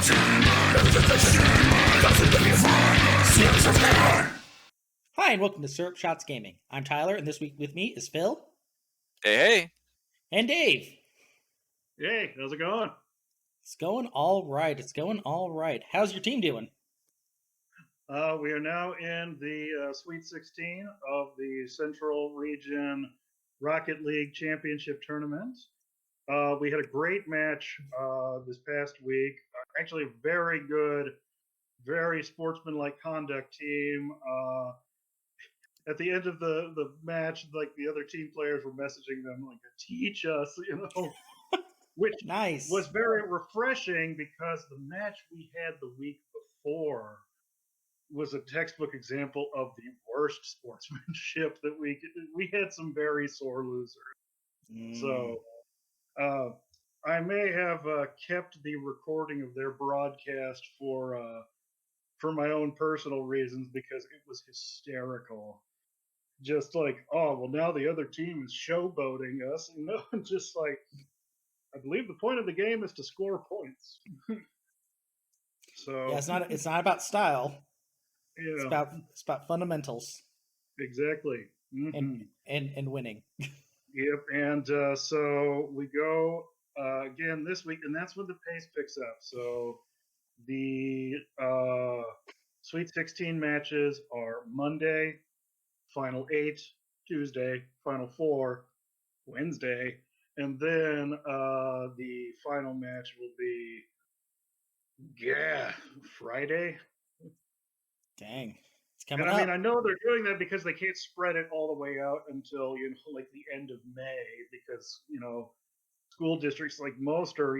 Hi, and welcome to Syrup Shots Gaming. I'm Tyler, and this week with me is Phil Hey. and Dave. Hey, how's it going? It's going all right. How's your team doing? We are now in the Sweet 16 of the Central Region Rocket League Championship Tournament. We had a great match this past week. Actually, a very good, very sportsmanlike conduct team. At the end of the match, like the other team players were messaging them like, "Teach us," which Nice. was very refreshing because the match we had the week before was a textbook example of the worst sportsmanship that we had some very sore losers. So I may have kept the recording of their broadcast for my own personal reasons because it was hysterical. Just like, oh well, now the other team is showboating us, just like, I believe the point of the game is to score points. So yeah, it's not about style. yeah, It's about fundamentals exactly. Mm-hmm. and winning. Yep, and so we go again this week, and that's when the pace picks up. So the Sweet 16 matches are Monday, Final 8, Tuesday, Final 4, Wednesday, and then the final match will be, Friday. Dang. It's coming And up. I mean, I know they're doing that because they can't spread it all the way out until, like the end of May, because, school districts, like most are,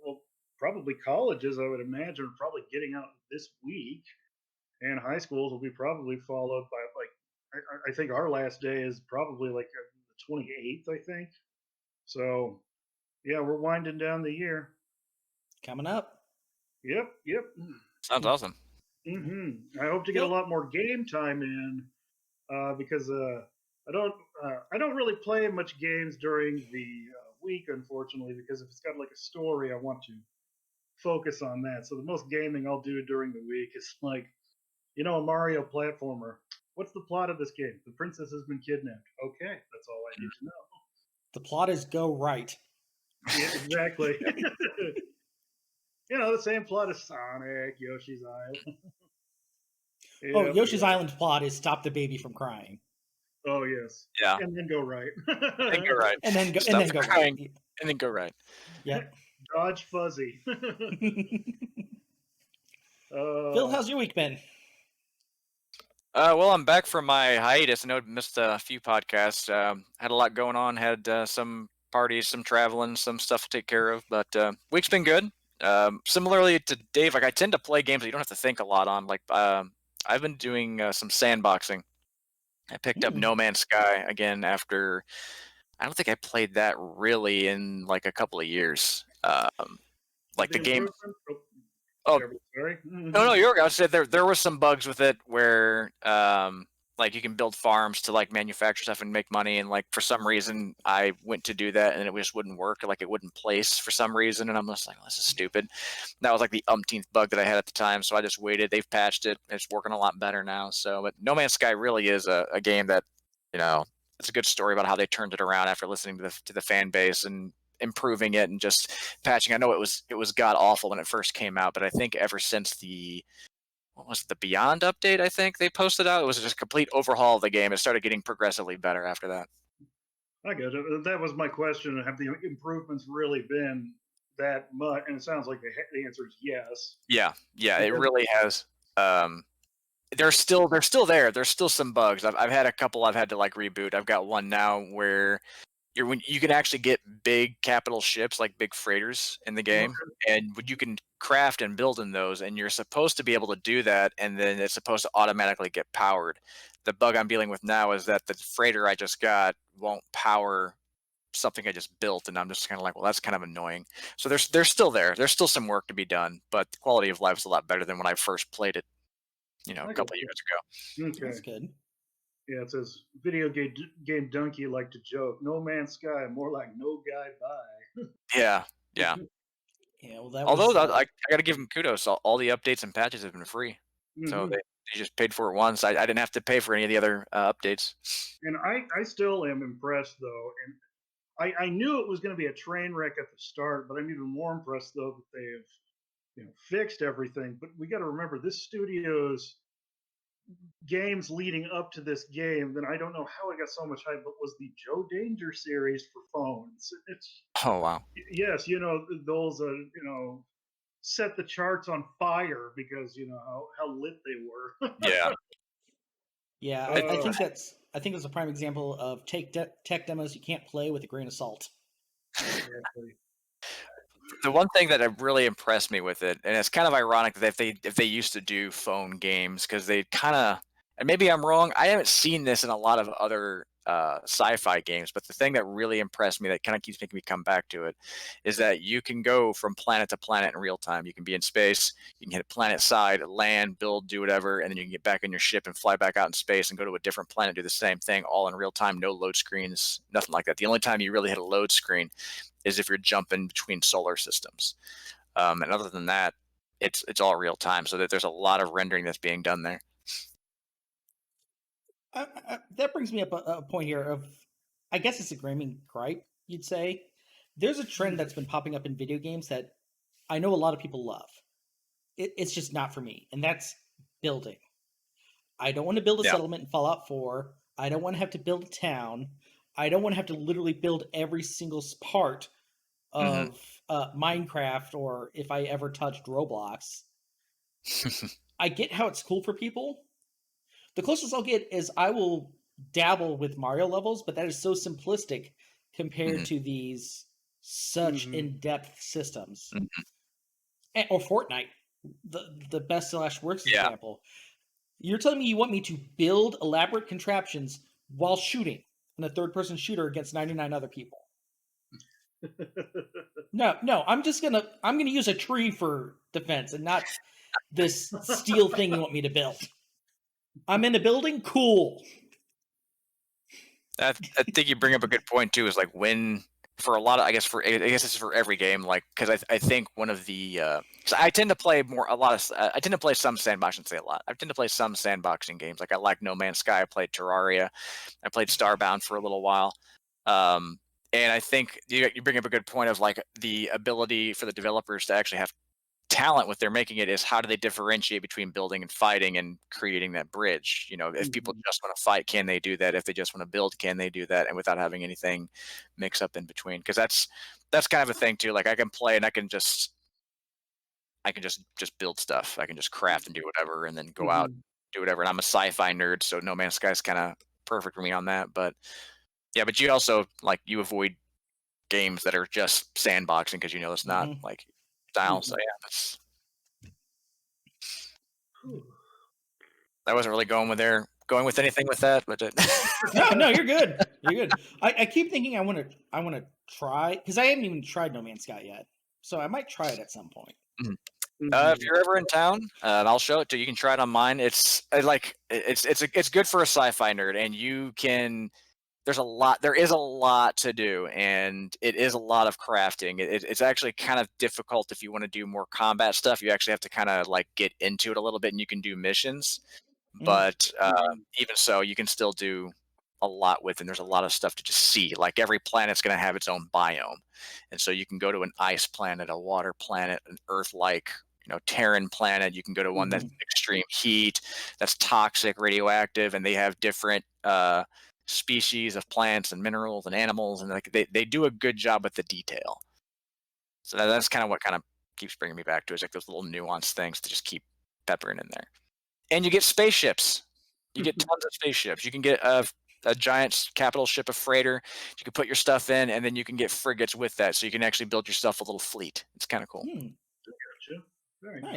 well, probably colleges, I would imagine, are probably getting out this week, and high schools will be probably followed by, like, I think our last day is probably like the 28th, I think. So, yeah, we're winding down the year. Coming up. Yep. Sounds awesome. Mm-hmm. I hope to get a lot more game time in, because I don't really play much games during the week, unfortunately, because if it's got like a story, I want to focus on that. So the most gaming I'll do during the week is like, a Mario platformer. What's the plot of this game? The princess has been kidnapped. Okay, that's all I need to know. The plot is go right. Yeah, exactly. The same plot as Sonic, Yoshi's Island. Yoshi's Island plot is stop the baby from crying. Oh yes. Yeah. And then go right. And go right. And then go crying, right. And then go right. Yep. Dodge Fuzzy. Phil, how's your week been? Well, I'm back from my hiatus. I know I missed a few podcasts. Had a lot going on. Had some parties, some traveling, some stuff to take care of. But week's been good. Similarly to Dave, like I tend to play games that you don't have to think a lot on. Like I've been doing some sandboxing. I picked up No Man's Sky again after. I don't think I played that really in like a couple of years. Like the game. Oh, sorry. no, you're okay. I said there were some bugs with it where like you can build farms to like manufacture stuff and make money, and like for some reason I went to do that and it just wouldn't work. Like it wouldn't place for some reason, and I'm just like, oh, this is stupid. That was like the umpteenth bug that I had at the time, so I just waited. They've patched it. It's working a lot better now. So, but No Man's Sky really is a game that it's a good story about how they turned it around after listening to the fan base and improving it and just patching. I know it was god awful when it first came out, but I think ever since the Beyond update, I think they posted out, it was just a complete overhaul of the game. It started getting progressively better after that. I get it. That was my question. Have the improvements really been that much? And it sounds like the answer is yes. Yeah, it really has. They're still there. There's still some bugs. I've had a couple I've had to like reboot. I've got one now where when you can actually get big capital ships, like big freighters in the game, and you can craft and build in those, and you're supposed to be able to do that, and then it's supposed to automatically get powered. The bug I'm dealing with now is that the freighter I just got won't power something I just built, and I'm just kind of like, well, that's kind of annoying. So they're still there. There's still some work to be done, but the quality of life is a lot better than when I first played it, a couple of years ago. Okay. That's good. Yeah, it says video game donkey like to joke. No Man's Sky, more like no guy bye. Yeah. Yeah, well, that Although was I got to give them kudos. All the updates and patches have been free, so Hmm. they just paid for it once. I didn't have to pay for any of the other updates. And I still am impressed though, and I knew it was going to be a train wreck at the start, but I'm even more impressed though that they have fixed everything. But we got to remember this studio's games leading up to this game. Then I don't know how it got so much hype, but was the Joe Danger series for phones. It's Oh wow, yes, those set the charts on fire because how lit they were. yeah. yeah. I uh, think it's a prime example of tech demos you can't play with a grain of salt. exactly. The one thing that really impressed me with it, and it's kind of ironic that if they used to do phone games, because they kind of, and maybe I'm wrong, I haven't seen this in a lot of other sci-fi games, but the thing that really impressed me that kind of keeps making me come back to it is that you can go from planet to planet in real time. You can be in space, you can hit a planet side, land, build, do whatever, and then you can get back in your ship and fly back out in space and go to a different planet, do the same thing, all in real time, no load screens, nothing like that. The only time you really hit a load screen is if you're jumping between solar systems. And other than that, it's all real time. So that there's a lot of rendering that's being done there. That brings me up a point here of, I guess it's a gaming gripe, you'd say. There's a trend that's been popping up in video games that I know a lot of people love. It's just not for me, and that's building. I don't want to build a Yeah. settlement in Fallout 4. I don't want to have to build a town. I don't want to have to literally build every single part of Minecraft, or if I ever touched Roblox. I get how it's cool for people. The closest I'll get is I will dabble with Mario levels, but that is so simplistic compared to these such Mhm. in-depth systems. Mhm. Or Fortnite, the best slash worst Yeah. example. You're telling me you want me to build elaborate contraptions while shooting in a third-person shooter against 99 other people? No, I'm gonna use a tree for defense and not this steel thing you want me to build. I'm in a building, cool. I think you bring up a good point too. Is like when for a lot of I guess this is for every game. Like because I think one of the so I tend to play I tend to play some sandbox and say a lot. I tend to play some sandboxing games. Like I like No Man's Sky. I played Terraria. I played Starbound for a little while. Um, and I think you bring up a good point of like the ability for the developers to actually have talent with their making it is how do they differentiate between building and fighting and creating that bridge. If people Mhm. just want to fight, can they do that? If they just want to build, can they do that? And without having anything mix up in between, because that's kind of a thing too. Like I can play and I can just build stuff. I can just craft and do whatever and then go out, Mhm. do whatever. And I'm a sci-fi nerd, so No Man's Sky is kind of perfect for me on that. But yeah, but you also like you avoid games that are just sandboxing because it's not Mhm. like style. So Mhm. yeah, that's Whew. I wasn't really going with anything with that, but No, you're good. You're good. I keep thinking I want to try, because I haven't even tried No Man's Sky yet, so I might try it at some point. Mhm. If Mhm. you're ever in town, I'll show it to you. You can try it on mine. It's good for a sci-fi nerd, and you can. There is a lot to do, and it is a lot of crafting. It's actually kind of difficult if you want to do more combat stuff. You actually have to kind of like get into it a little bit, and you can do missions. Mhm. But even so, you can still do a lot with, and there's a lot of stuff to just see. Like every planet's going to have its own biome, and so you can go to an ice planet, a water planet, an Earth-like, Terran planet. You can go to one that's Mhm. extreme heat, that's toxic, radioactive, and they have different species of plants and minerals and animals, and like they do a good job with the detail. So that's kind of what kind of keeps bringing me back to is like those little nuanced things to just keep peppering in there. And you get spaceships. You get tons of spaceships. You can get a giant capital ship, a freighter. You can put your stuff in, and then you can get frigates with that, so you can actually build yourself a little fleet. It's kind of cool. Gotcha. Very Nice.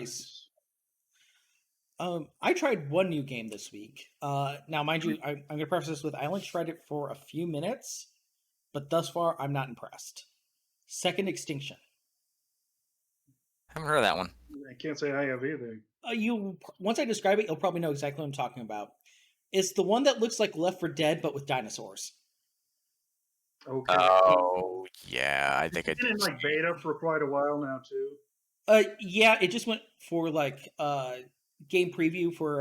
nice. I tried one new game this week. Now, mind you, I'm going to preface this with I only tried it for a few minutes, but thus far I'm not impressed. Second Extinction. Haven't heard of that one. I can't say I have either. Once I describe it, you'll probably know exactly what I'm talking about. It's the one that looks like Left 4 Dead, but with dinosaurs. Okay. Oh yeah, I It's think I been did. in like beta for quite a while now too. Yeah, it just went for like game preview for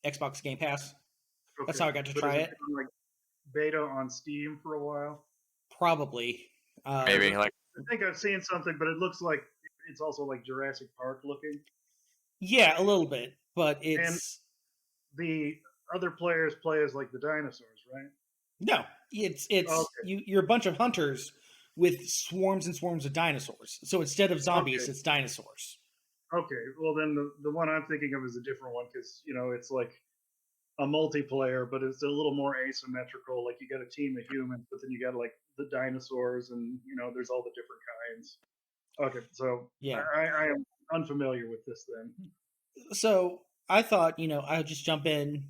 Xbox Game Pass. That's Okay, how I got to but has try it it. been like beta on Steam for a while? Probably. Because Maybe like I think I've seen something, but it looks like it's also like Jurassic Park looking, Yeah, a little bit, but and it's the other players play as like the dinosaurs, right? no, it's Okay, you're a bunch of hunters with swarms and swarms of dinosaurs. So instead of zombies, okay, it's dinosaurs. okay. Well, then the one I'm thinking of is a different one because it's like a multiplayer, but it's a little more asymmetrical. Like you got a team of humans, but then you got like the dinosaurs, and there's all the different kinds. Okay, so Yeah. I am unfamiliar with this then. So I thought, I would just jump in.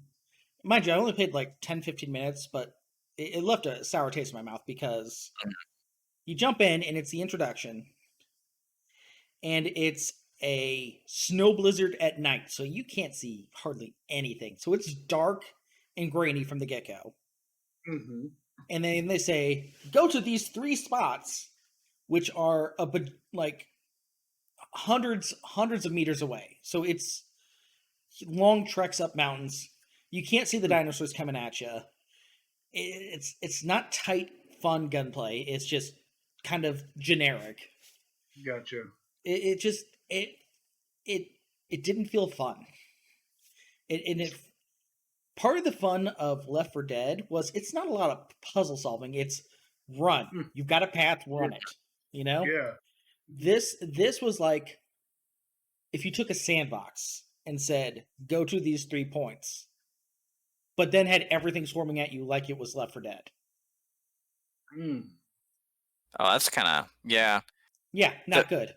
Mind you, I only played like 10, 15 minutes, but it left a sour taste in my mouth because you jump in and it's the introduction, and it's a snow blizzard at night, so you can't see hardly anything. So it's dark and grainy from the get go. Hmm. And then they say, go to these 3 spots, which are like hundreds of meters away. So it's long treks up mountains. You can't see the dinosaurs coming at you. It's not tight, fun gunplay. It's just kind of generic. Gotcha. It just it it didn't feel fun. And it part of the fun of Left 4 Dead was it's not a lot of puzzle solving. It's run. Mm, You've got a path, yeah, run it. You know yeah, this was like if you took a sandbox and said go to these 3 points, but then had everything swarming at you like it was Left 4 Dead. mm, oh that's kind of yeah. Yeah, The, not good.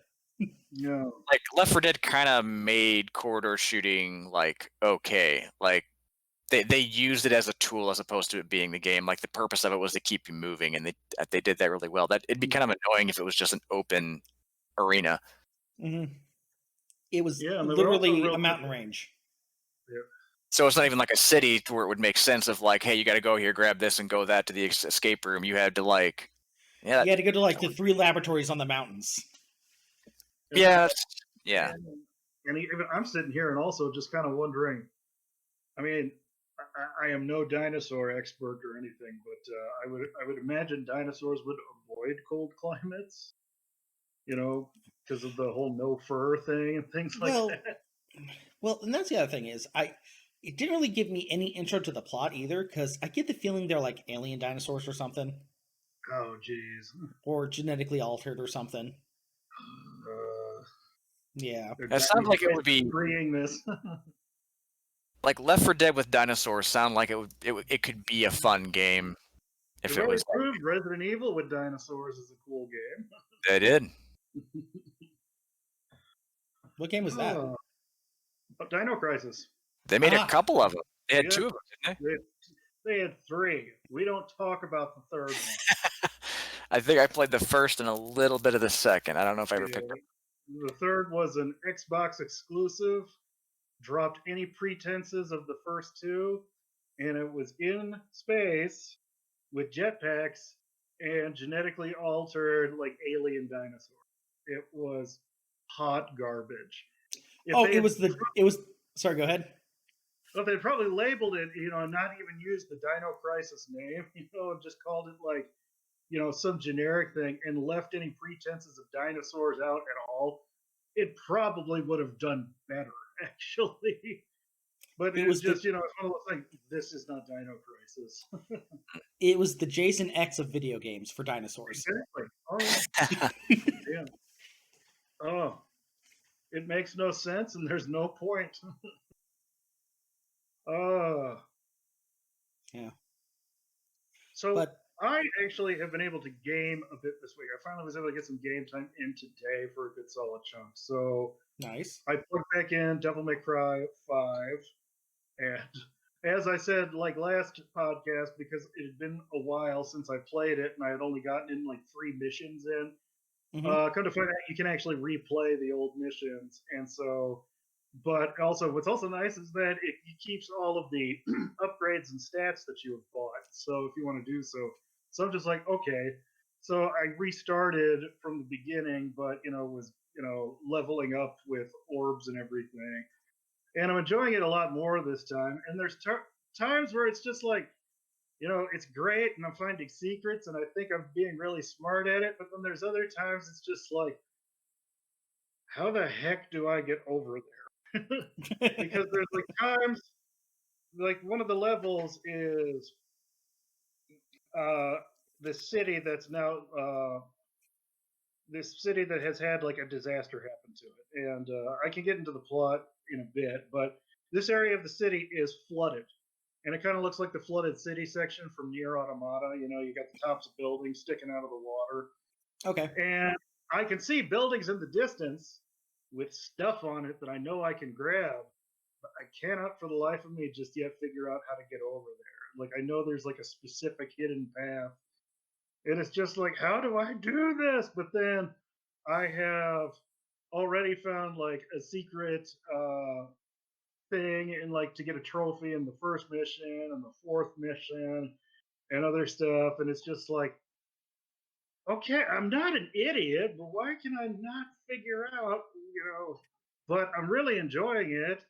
no, like Left 4 Dead kind of made corridor shooting like okay, like they used it as a tool as opposed to it being the game. Like the purpose of it was to keep you moving, and they did that really well. That it'd be kind of annoying if it was just an open arena. hmm It was yeah, and they were also literally real a quick. mountain range. Yeah, So it's not even like a city to where it would make sense of like, hey, you got to go here, grab this, and go that to the escape room. You had to like, yeah, You had to go to like the 3 laboratories on the mountains. and yeah, yeah. and, and even I'm sitting here and also just kind of wondering. I mean, I am no dinosaur expert or anything, but I would imagine dinosaurs would avoid cold climates. Because of the whole no fur thing and things like Well, that. and that's the other thing is it didn't really give me any intro to the plot either because I get the feeling they're like alien dinosaurs or something, Oh, jeez. or genetically altered or something. Yeah. They're That sounds like it would be agreeing this. like Left 4 Dead with dinosaurs. Sound like it could be a fun game if They've it already was. proved Resident Evil with dinosaurs is a cool game. They did. What game was that? Oh, Dino Crisis. They made a Ah, couple of them. They had Yeah, 2 of them, didn't they? they had three. We don't talk about the third one. I think I played the first and a little bit of the second. I don't know if I ever picked up. Yeah, the third was an Xbox exclusive. Dropped any pretenses of the first two, and it was in space with jetpacks and genetically altered like alien dinosaurs. It was hot garbage. If oh, they had, it was. Sorry, go ahead. if they probably labeled it, not even used the Dino Crisis name, just called it like, some generic thing and left any pretenses of dinosaurs out at all, it probably would have done better, actually. But It it's was just, the it's one of those things. This is not Dino Crisis. it was the Jason X of video games for dinosaurs. Exactly. Oh, yeah. Oh, it makes no sense and there's no point. uh, Yeah, so but I actually have been able to game a bit this week. I finally was able to get some game time in today for a good solid chunk. So nice. I plugged back in Devil May Cry 5. And as I said, like last podcast, because it had been a while since I played it and I had only gotten in like 3 missions in, hmm come to find out you can actually replay the old missions. And so, but also what's also nice is that it keeps all of the upgrades and stats that you have bought. So if you want to do so. So I'm just like, okay. So I restarted from the beginning, but, was leveling up with orbs and everything. And I'm enjoying it a lot more this time. And there's times where it's just like, it's great and I'm finding secrets and I think I'm being really smart at it. But then there's other times it's just like, how the heck do I get over there? Because there's like times, like one of the levels is uh, the city that's now this city that has had like a disaster happen to it, and I can get into the plot in a bit, but this area of the city is flooded, and it kind of looks like the flooded city section from Near Automata. You got the tops of buildings sticking out of the water, Okay. and I can see buildings in the distance with stuff on it that I know I can grab, but I cannot for the life of me just yet figure out how to get over there. Like I know there's like a specific hidden path, and it's just like, how do I do this? But then I have already found like a secret thing and like to get a trophy in the first mission and the fourth mission and other stuff. And it's just like, okay, I'm not an idiot, but why can I not figure out, But I'm really enjoying it.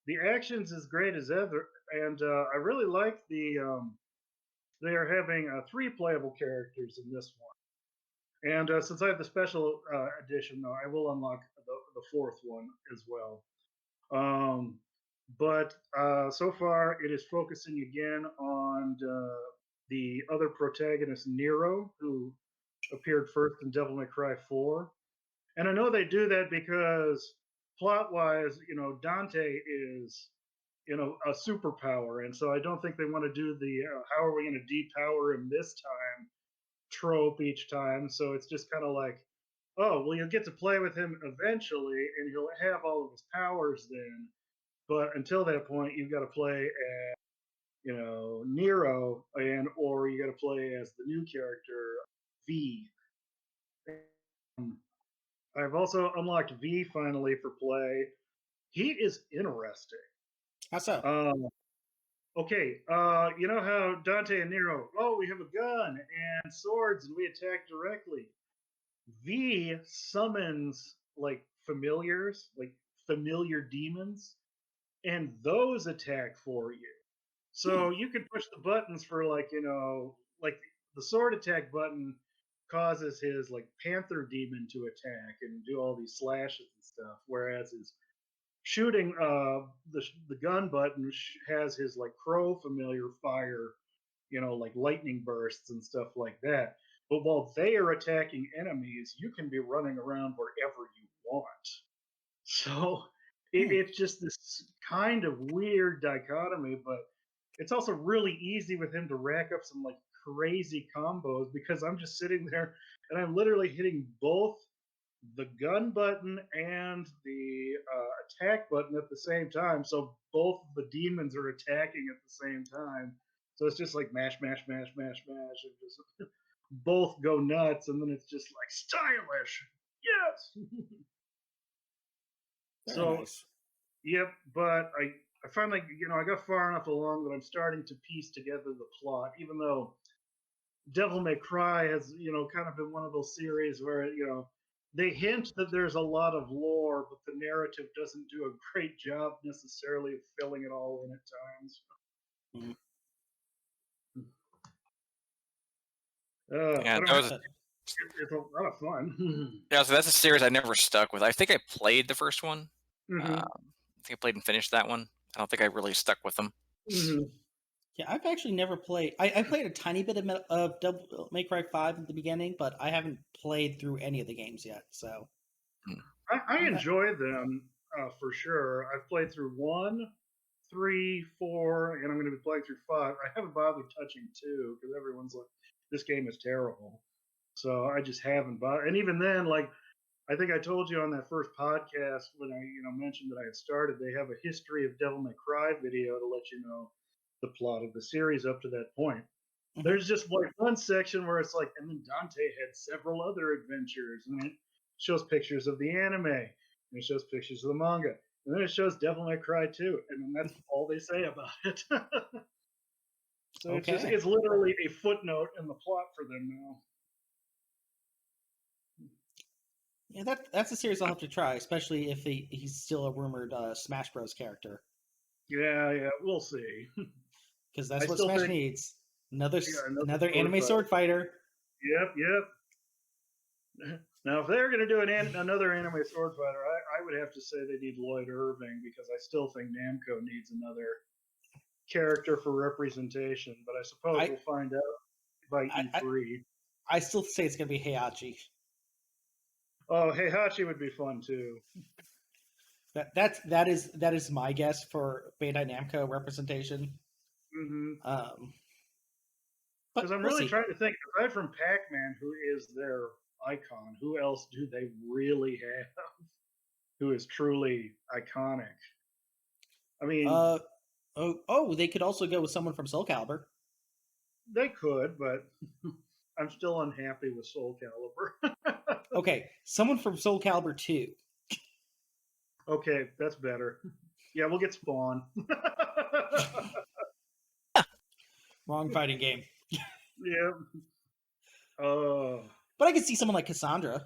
The action's as great as ever. And I really like they are having three playable characters in this one. And since I have the special edition, though, I will unlock the fourth one as well. Um, but so far, it is focusing again on the other protagonist, Nero, who appeared first in Devil May Cry 4. And I know they do that because plot wise, Dante is, a superpower. And so I don't think they want to do the how are we going to depower him this time trope each time. So it's just kind of like, oh, well, you'll get to play with him eventually, and he'll have all of his powers then. But until that point, you've got to play as, Nero, or you got to play as the new character V. Um, I've also unlocked V finally for play. He is interesting. How so? Okay, you know how Dante and Nero, oh, we have a gun and swords and we attack directly. V summons like familiars, like familiar demons, and those attack for you. Hmm. So you can push the buttons for like, like the sword attack button causes his like panther demon to attack and do all these slashes and stuff, whereas his shooting the gun button has his like crow familiar fire, like lightning bursts and stuff like that. But while they are attacking enemies, you can be running around wherever you want. So Hmm. it's just this kind of weird dichotomy, but it's also really easy with him to rack up some like crazy combos because I'm just sitting there and I'm literally hitting both the gun button and the attack button at the same time. So both of the demons are attacking at the same time. So it's just like mash, mash, mash, mash, mash, and just both go nuts, and then it's just like stylish. Yes. Very So nice. yep, but I finally I got far enough along that I'm starting to piece together the plot, even though Devil May Cry has, kind of been one of those series where, they hint that there's a lot of lore, but the narrative doesn't do a great job necessarily of filling it all in at times. Mhm. Yeah, But that was it's a lot of fun. yeah. So that's a series I never stuck with. I think I played the first one. hmm I think I played and finished that one. I don't think I really stuck with them. hmm Yeah, I've actually never played. I played a tiny bit of Devil May Cry 5 at the beginning, but I haven't played through any of the games yet. So Hmm. I I'm not. enjoy them for sure. I've played through 1, 3, 4, and I'm going to be playing through 5. I haven't bothered touching 2 because everyone's like, this game is terrible. So I just haven't bothered. And even then, like, I think I told you on that first podcast when I, mentioned that I had started, they have a history of Devil May Cry video to let you know the plot of the series up to that point. Mhm. There's just like one section where it's like, and then Dante had several other adventures, and it shows pictures of the anime, and it shows pictures of the manga, and then it shows Devil May Cry 2, and then that's all they say about it. So Okay. it's literally a footnote in the plot for them now. Yeah, that's a series I'll have to try, especially if he's still a rumored Smash Bros. Character, Yeah, we'll see. because I that's what still Smash think, needs. yeah, another Another sword anime fighter. sword fighter. Yep. Now, if they're going to do another anime sword fighter, I would have to say they need Lloyd Irving because I still think Namco needs another character for representation. But I suppose I we'll find out by I I, E3. I still say it's gonna be Heihachi. Oh, Heihachi would be fun too. That is my guess for Bandai Namco representation. Because Um, but I'm we'll really see. trying to think, aside from Pac-Man, who is their icon, who else do they really have who is truly iconic? I mean, Uh, oh, they could also go with someone from Soul Calibur. they could, but I'm still unhappy with Soul Calibur. Okay, someone from Soul Calibur 2. Okay, that's better. Yeah, we'll get Spawn. Wrong fighting game. Yeah. Uh, But I could see someone like Cassandra.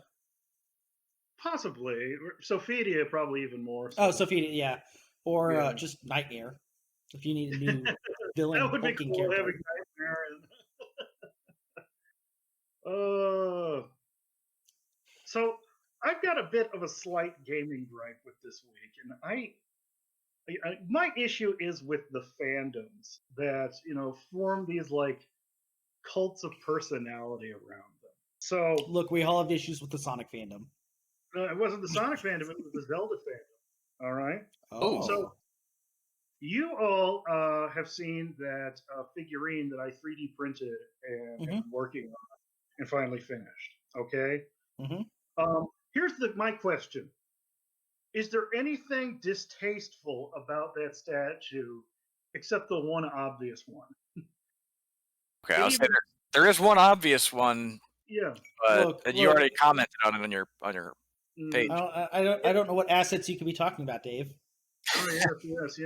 possibly. Sophidia, probably even more Oh, so. Sophia, yeah. Or Yeah. just Nightmare. If you need a new That villain would be hulking cool having character. Nightmare. Uh, so I've got a bit of a slight gaming gripe with this week, and my issue is with the fandoms that form these like cults of personality around them. So Look, we all have issues with the Sonic fandom. it wasn't the Sonic fandom; it was the Zelda fandom. All right. Oh, So Oh. you all have seen that figurine that I 3D printed and Mm-hmm. am working on and finally finished. Okay. Mm-hmm. Here's my question: is there anything distasteful about that statue except the one obvious one? okay. It I'll say even, there is one obvious one, yeah. but Look, you look. already commented on it on your Mm, page. I don't know what assets you could be talking about, Dave. oh yes.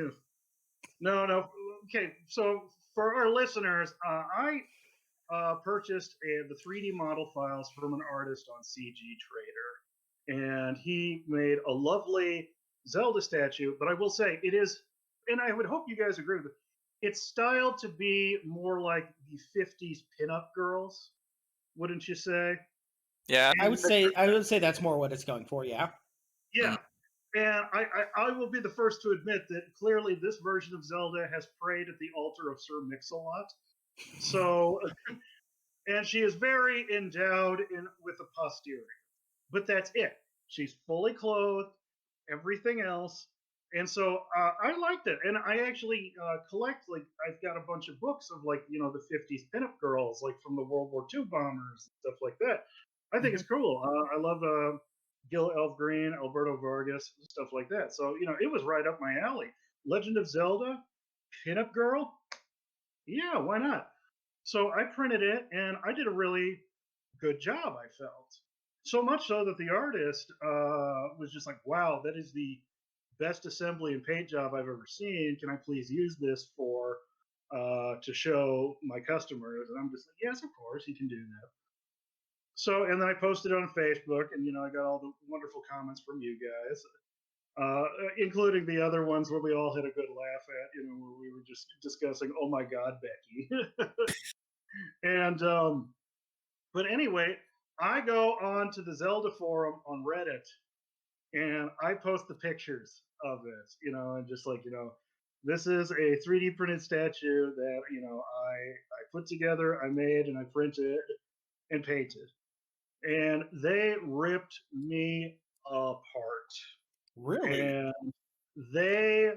No. Okay, so for our listeners, I purchased the 3D model files from an artist on CG Trader, and he made a lovely Zelda statue. But I will say it is, and I would hope you guys agree with it. It's styled to be more like the '50s pinup girls, wouldn't you say? Yeah. And I would say that's more what it's going for, yeah. yeah, and I will be the first to admit that clearly this version of Zelda has prayed at the altar of Sir Mix-a-Lot. So, and she is very endowed with a posterior. But that's it. She's fully clothed, everything else. And so I liked it. And I actually collect, like, I've got a bunch of books of, like, the '50s pinup girls, like from the World War II bombers and stuff like that. I think Mhm. it's cool. I love Gil Elfgreen, Alberto Vargas, stuff like that. So, it was right up my alley. Legend of Zelda, pinup girl? Yeah, why not? So I printed it and I did a really good job, I felt. So much so that the artist was just like, wow, that is the best assembly and paint job I've ever seen. Can I please use this to show my customers? And I'm just like, yes, of course, you can do that. So, and then I posted it on Facebook, and I got all the wonderful comments from you guys, including the other ones where we all had a good laugh at, where we were just discussing, oh my God, Becky. And but anyway, I go on to the Zelda forum on Reddit and I post the pictures of this, and just like, this is a 3D printed statue that, I put together, I made, and I printed and painted. And they ripped me apart. Really? And they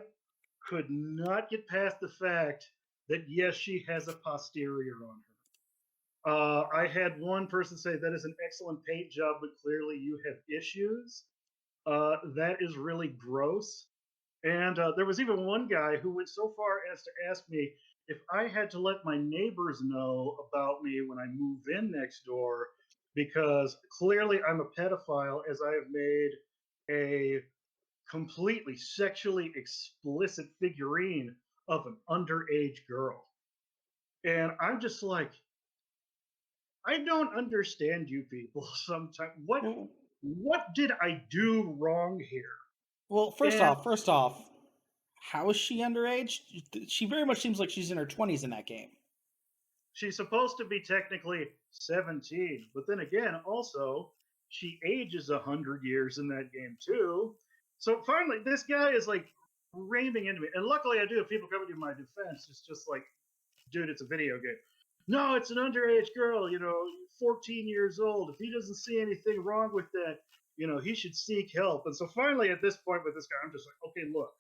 could not get past the fact that, yes, she has a posterior on her. I had one person say that is an excellent paint job, but clearly you have issues. That is really gross. And there was even one guy who went so far as to ask me if I had to let my neighbors know about me when I move in next door, because clearly I'm a pedophile, as I have made a completely sexually explicit figurine of an underage girl. And I'm just like, I don't understand you people sometimes. What? what did I do wrong here? Well, And first off, how is she underage? She very much seems like she's in her 20s in that game. she's supposed to be technically 17, but then again, also, she ages 100 years in that game too. So finally, this guy is like ramming into me. And luckily, I do have people coming to my defense. It's just like, dude, it's a video game. No, it's an underage girl, 14 years old. If he doesn't see anything wrong with that, he should seek help. And so finally, at this point with this guy, I'm just like, okay, look,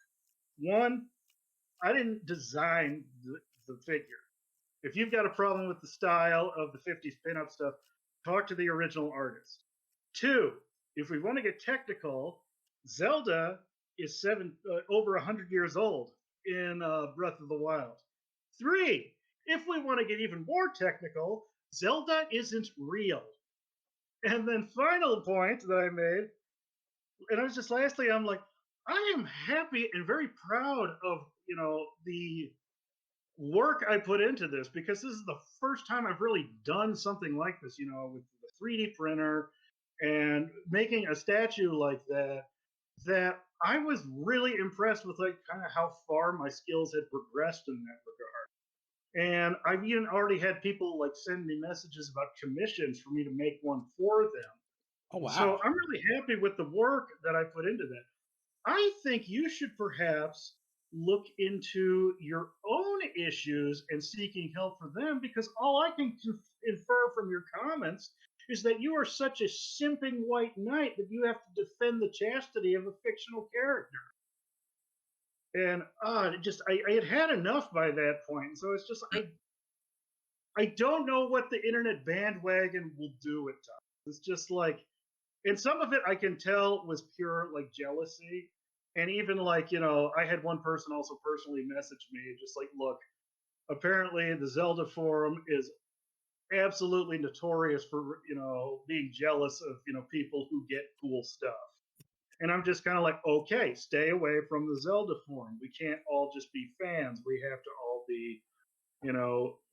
one, I didn't design the figure. If you've got a problem with the style of the 50s pinup stuff, talk to the original artist. Two, if we want to get technical, Zelda is over 100 years old in Breath of the Wild. Three, if we want to get even more technical, Zelda isn't real. And then final point that I made, and I was just lastly, I'm like, I am happy and very proud of the work I put into this because this is the first time I've really done something like this, with the 3D printer and making a statue like that I was really impressed with like kind of how far my skills had progressed in that regard. And I've even already had people like send me messages about commissions for me to make one for them. Oh So wow. I'm really happy with the work that I put into that. I think you should perhaps look into your own issues and seeking help for them because all I can infer from your comments is that you are such a simping white knight that you have to defend the chastity of a fictional character. And I had had enough by that point. So it's just I don't know what the internet bandwagon will do at times. It's just like, and some of it I can tell was pure like jealousy. And even like, I had one person also personally message me, just like, look, apparently the Zelda forum is absolutely notorious for, being jealous of, people who get cool stuff. And I'm just kind of like, okay, stay away from the Zelda forum. We can't all just be fans. We have to all be,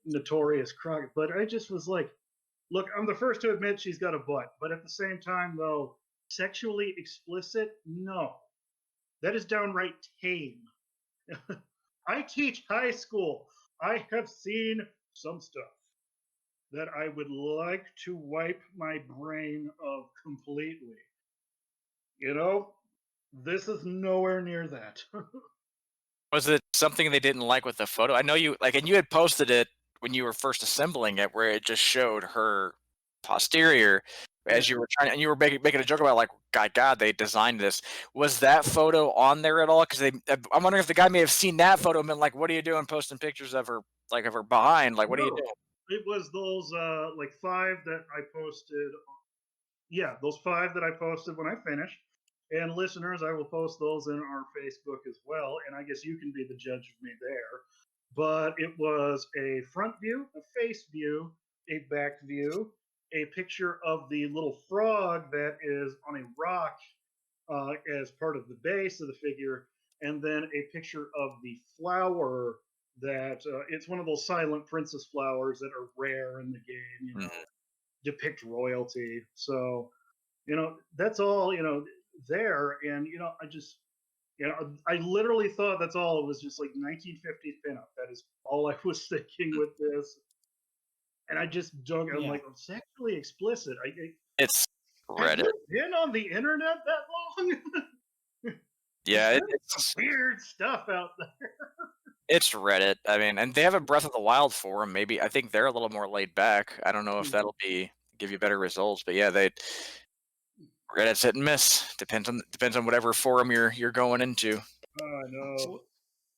notorious crowd. But I just was like, look, I'm the first to admit she's got a butt, but at the same time, though, sexually explicit, no. That is downright tame. I teach high school. I have seen some stuff that I would like to wipe my brain of completely. You know, this is nowhere near that. Was it something they didn't like with the photo? I know you like, and you had posted it when you were first assembling it, where it just showed her posterior as Yeah. you were trying, and you were making a joke about like, God, they designed this. Was that photo on there at all? Because I'm wondering if the guy may have seen that photo and been like, "What are you doing posting pictures of her, like of her behind? Like, what are you No, doing?" it was those like five that I posted. Yeah, those five that I posted when I finished. And listeners, I will post those in our Facebook as well. And I guess you can be the judge of me there. But it was a front view, a face view, a back view, a picture of the little frog that is on a rock as part of the base of the figure, and then a picture of the flower that it's one of those silent princess flowers that are rare in the game, Mhm. depict royalty. So that's all there. And I just I literally thought that's all. It was just like 1950s pinup. That is all I was thinking with this. And I just don't. I'm Yeah. like, I'm sexually explicit. It's Have Reddit. you been on the internet that long? Because Yeah, there's some weird stuff out there. it's Reddit. I mean, and they have a Breath of the Wild forum. Maybe I think they're a little more laid back. I don't know if that'll be give you better results, but yeah, they Reddit's hit and miss. Depends on whatever forum you're going into. Oh, I know.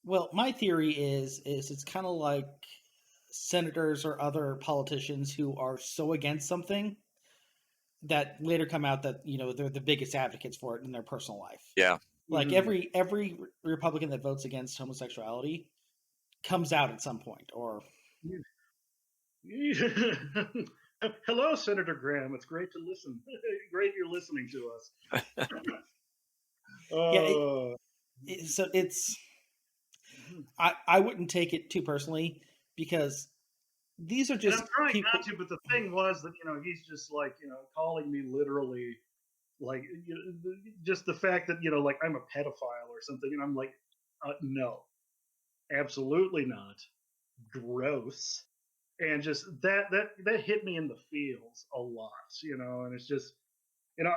Well, my theory is it's kind of like senators or other politicians who are so against something that later come out that they're the biggest advocates for it in their personal life. Yeah. Like Mhm. every Republican that votes against homosexuality comes out at some point, or Hello, Senator Graham. It's great to listen. Great you're listening to us. yeah. Uh, So it's I wouldn't take it too personally because these are and I'm just trying not people. to, but the thing was that he's just like calling me literally Like, just the fact that, like, I'm a pedophile or something, and I'm like, no, absolutely not. Gross. And just that hit me in the feels a lot, and it's just,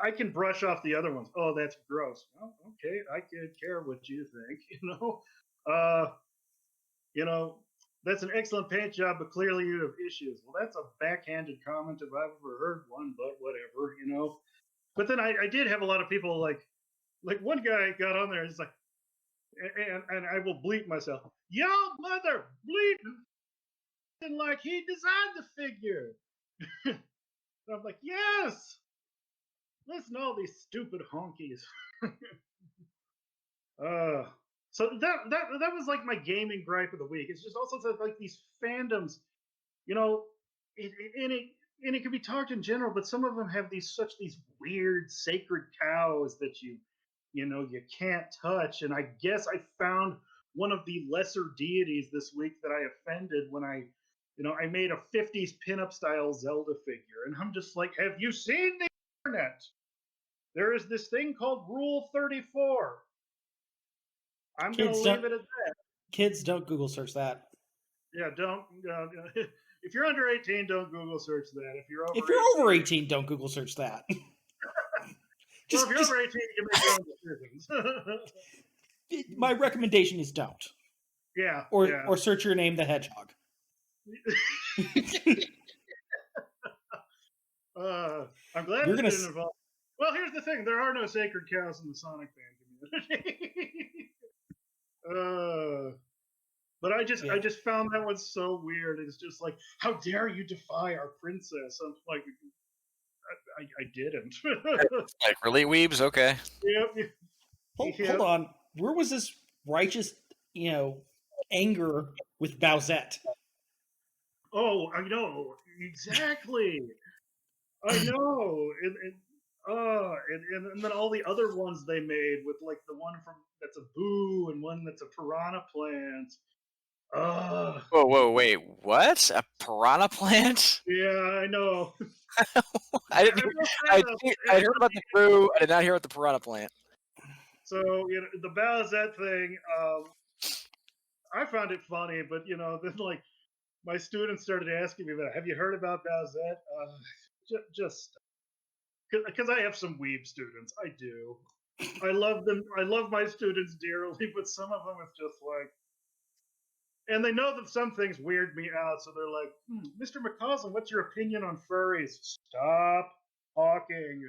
I can brush off the other ones. Oh, that's gross. Well, okay, I could care what you think, Uh, you know, that's an excellent paint job, but clearly you have issues. Well, that's a backhanded comment if I've ever heard one, but whatever. But then I did have a lot of people like one guy got on there and he's like, and I will bleep myself. Yo, mother, bleep, like he designed the figure. And I'm like, yes. Listen to all these stupid honkies. uh, so that was like my gaming gripe of the week. It's just also like these fandoms, you know, and it can be talked in general, but some of them have these weird sacred cows that you can't touch. And I guess I found one of the lesser deities this week that I offended when I made a 50s pinup style Zelda figure, and I'm just like, have you seen the internet? There is this thing called Rule 34. I'm gonna Kids leave don't it at that. kids don't Google search that. Yeah, don't. If you're under 18, don't Google search that. If you're If over you're 18, over 18, don't Google search that. well, if you're just over 18, you can make your own decisions. my recommendation is don't. Yeah, Or yeah. or search your name the hedgehog. I'm glad You're this gonna didn't involve. Well, here's the thing: there are no sacred cows in the Sonic fan community. But I just found that one so weird. It's just like, how dare you defy our princess? I'm like, I didn't. Like, really, weebs? Okay. Yep. hold Yep. on. Where was this righteous, anger with Bowsette? Oh, I know exactly. I know, and then all the other ones they made with like the one from that's a boo and one that's a piranha plant. Whoa, wait, what? A piranha plant? Yeah, I know. I didn't. I will I say though, I heard about the brew. I did not hear about the piranha plant. so the Bowsette thing. I found it funny, but then like my students started asking me about, have you heard about Bowsette? Just because I have some weeb students, I do. I love them. I love my students dearly, but some of them it's just like, and they know that some things weird me out, so they're like, Mr. McCausland, what's your opinion on furries? Stop talking.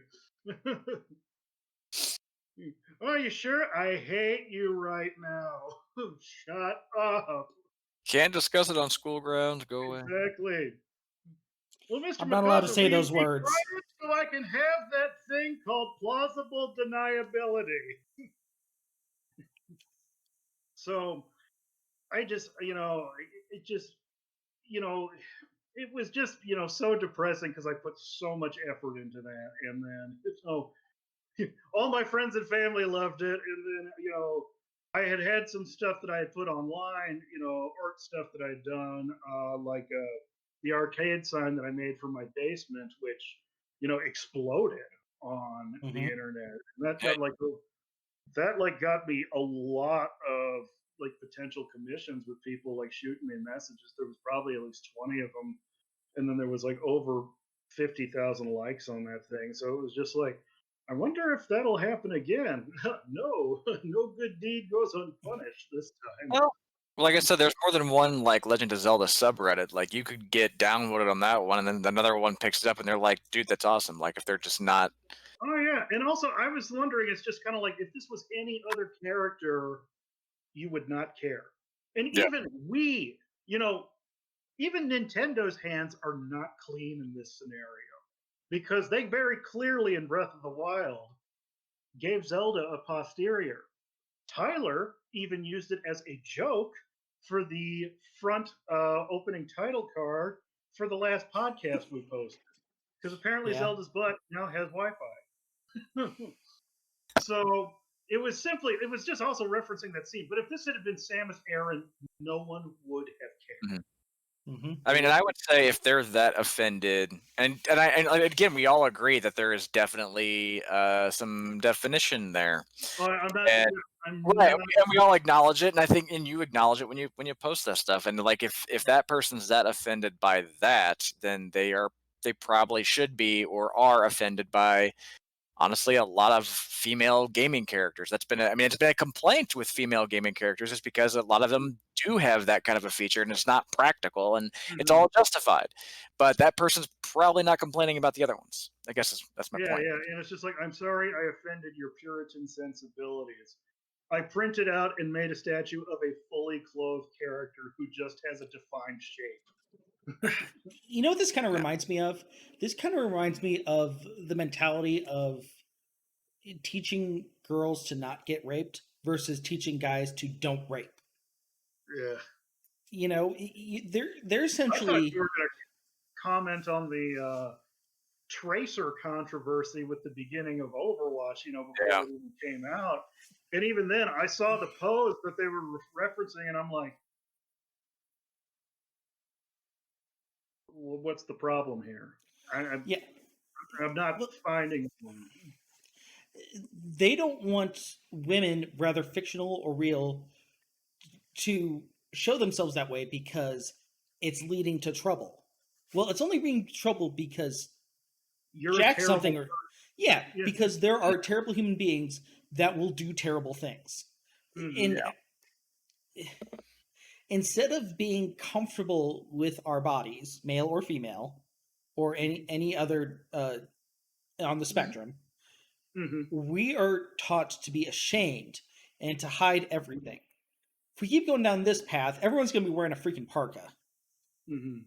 Are you sure? I hate you right now. Shut up. Can't discuss it on school grounds. Go away. Exactly. Well, Mr. I'm not allowed to McCausland, say will you those be words. quiet so I can have that thing called plausible deniability? So I just, it just, it was just, so depressing because I put so much effort into that. And then, all my friends and family loved it. And then, I had some stuff that I had put online, art stuff that I'd done, like the arcade sign that I made for my basement, which, exploded on the Mm-hmm. internet. And that Hey, got me a lot of like potential commissions with people like shooting me messages. There was probably at least 20 of them, and then there was like over 50,000 likes on that thing. So it was just like, I wonder if that'll happen again. No, no good deed goes unpunished this time. well, like I said, there's more than one like Legend of Zelda subreddit. Like you could get downvoted on that one, and then another one picks it up, and they're like, "Dude, that's awesome!" Like if they're just not. Oh yeah, and also I was wondering, it's just kind of like if this was any other character, you would not care. And Yeah. even even Nintendo's hands are not clean in this scenario because they very clearly in Breath of the Wild gave Zelda a posterior. Tyler even used it as a joke for the front opening title card for the last podcast we posted because apparently Yeah. Zelda's butt now has Wi-Fi. So it was just also referencing that scene. But if this had been Samus Aran, no one would have cared. Mhm. Mm-hmm. I mean, and I would say if they're that offended, and again, we all agree that there is definitely some definition there, I'm not. and I'm right, not. and we all acknowledge it, and I think, and you acknowledge it when you post that stuff, and like if that person's that offended by that, then they probably should be or are offended by honestly a lot of female gaming characters. I mean, it's been a complaint with female gaming characters is because a lot of them do have that kind of a feature and it's not practical and it's Mhm. all justified. But that person's probably not complaining about the other ones. I guess that's my Yeah, point. yeah, and it's just like, I'm sorry, I offended your Puritan sensibilities. I printed out and made a statue of a fully clothed character who just has a defined shape. You know what this kind of Yeah. reminds me of? This kind of reminds me of the mentality of teaching girls to not get raped versus teaching guys to don't rape. Yeah, You know, they're I thought you essentially were going to comment on the Tracer controversy with the beginning of Overwatch. Before Yeah. it even came out, and even then, I saw the pose that they were referencing, and I'm like, well, what's the problem here? yeah. I'm not Well, finding one. they don't want women, whether fictional or real, to show themselves that way because it's leading to trouble. Well, it's only leading to trouble because You're a Jack terrible. something or yeah, Yeah. because there are terrible human beings that will do terrible things. Mhm. And instead of being comfortable with our bodies, male or female, or any other on the spectrum, Mhm. we are taught to be ashamed and to hide everything. If we keep going down this path, everyone's going to be wearing a freaking parka. Mhm.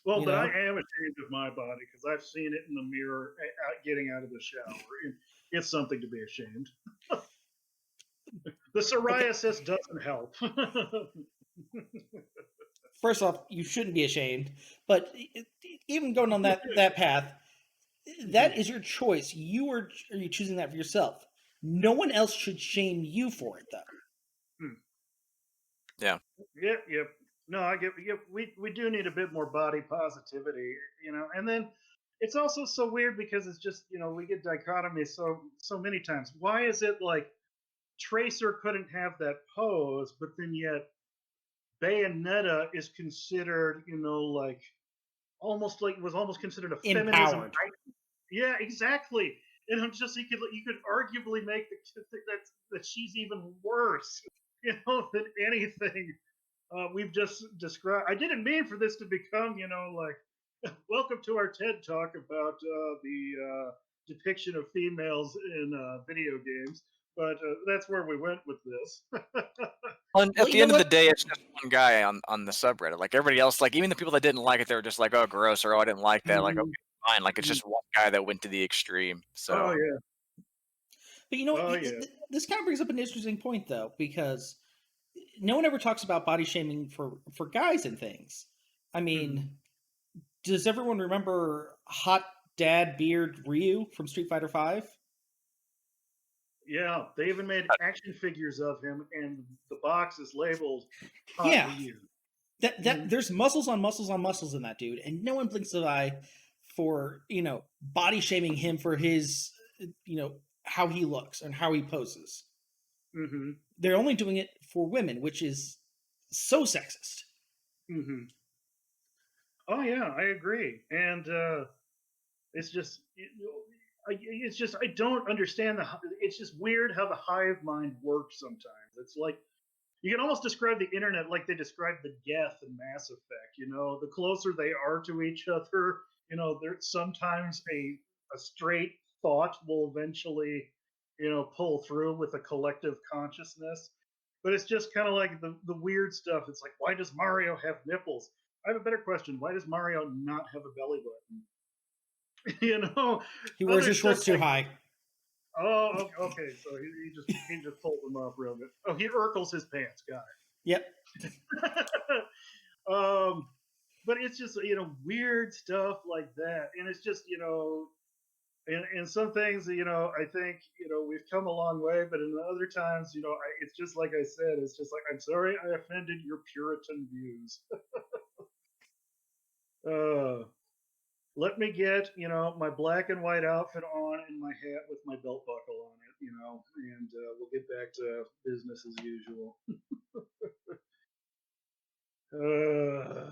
Well, You but I know, am ashamed of my body because I've seen it in the mirror getting out of the shower, and it's something to be ashamed. The okay. psoriasis doesn't help. First off, you shouldn't be ashamed, but even going on that path, that Mhm. is your choice. Are you choosing that for yourself? No one else should shame you for it, though. Mm. Yeah. Yep, yep. No, I get. Yep, we do need a bit more body positivity, and then it's also so weird because it's just we get dichotomy so many times. Why is it like Tracer couldn't have that pose, but then yet Bayonetta is considered, like almost considered a feminism Empowered. icon. Yeah, exactly. And I'm just you could arguably make that she's even worse, than anything we've just described. I didn't mean for this to become, like, welcome to our TED talk about the depiction of females in video games, but that's where we went with this. Well, and Well, at you the know end of the what? day, it's just one guy on the subreddit. Like everybody else, like even the people that didn't like it, they were just like, "Oh, gross," or "Oh, I didn't like that." Like, okay, Mhm. fine. Like it's Mhm. just one guy that went to the extreme. Oh So yeah, But you know what? oh yeah. This kind of brings up an interesting point, though, because no one ever talks about body shaming for guys and things. I Mhm. mean, does everyone remember Hot Dad Beard Ryu from Street Fighter Five? Yeah, they even made action figures of him, and the box is labeled "Hot Yeah, Ryu." that Mhm. there's muscles on muscles on muscles in that dude, and no one blinks an eye for body shaming him for his how he looks and how he poses. Mhm. They're only doing it for women, which is so sexist. Mhm. Oh yeah, I agree, and it's just it's just I don't understand it's just weird how the hive mind works sometimes. It's like you can almost describe the internet like they describe the Geth in Mass Effect. The closer they are to each other, there's sometimes a straight thought will eventually, pull through with a collective consciousness. But it's just kind of like the weird stuff. It's like, why does Mario have nipples? I have a better question. Why does Mario not have a belly button? He wears Other his stuff shorts too like, high. oh, okay, so he just pulls them up real good. Oh, he Urkels his pants. Got Yep. it. um, but it's just weird stuff like that, and it's just and some things I think we've come a long way, but in other times it's just like I said, it's just like, I'm sorry I offended your Puritan views. Uh, Let me get, my black and white outfit on and my hat with my belt buckle on it, and we'll get back to business as usual.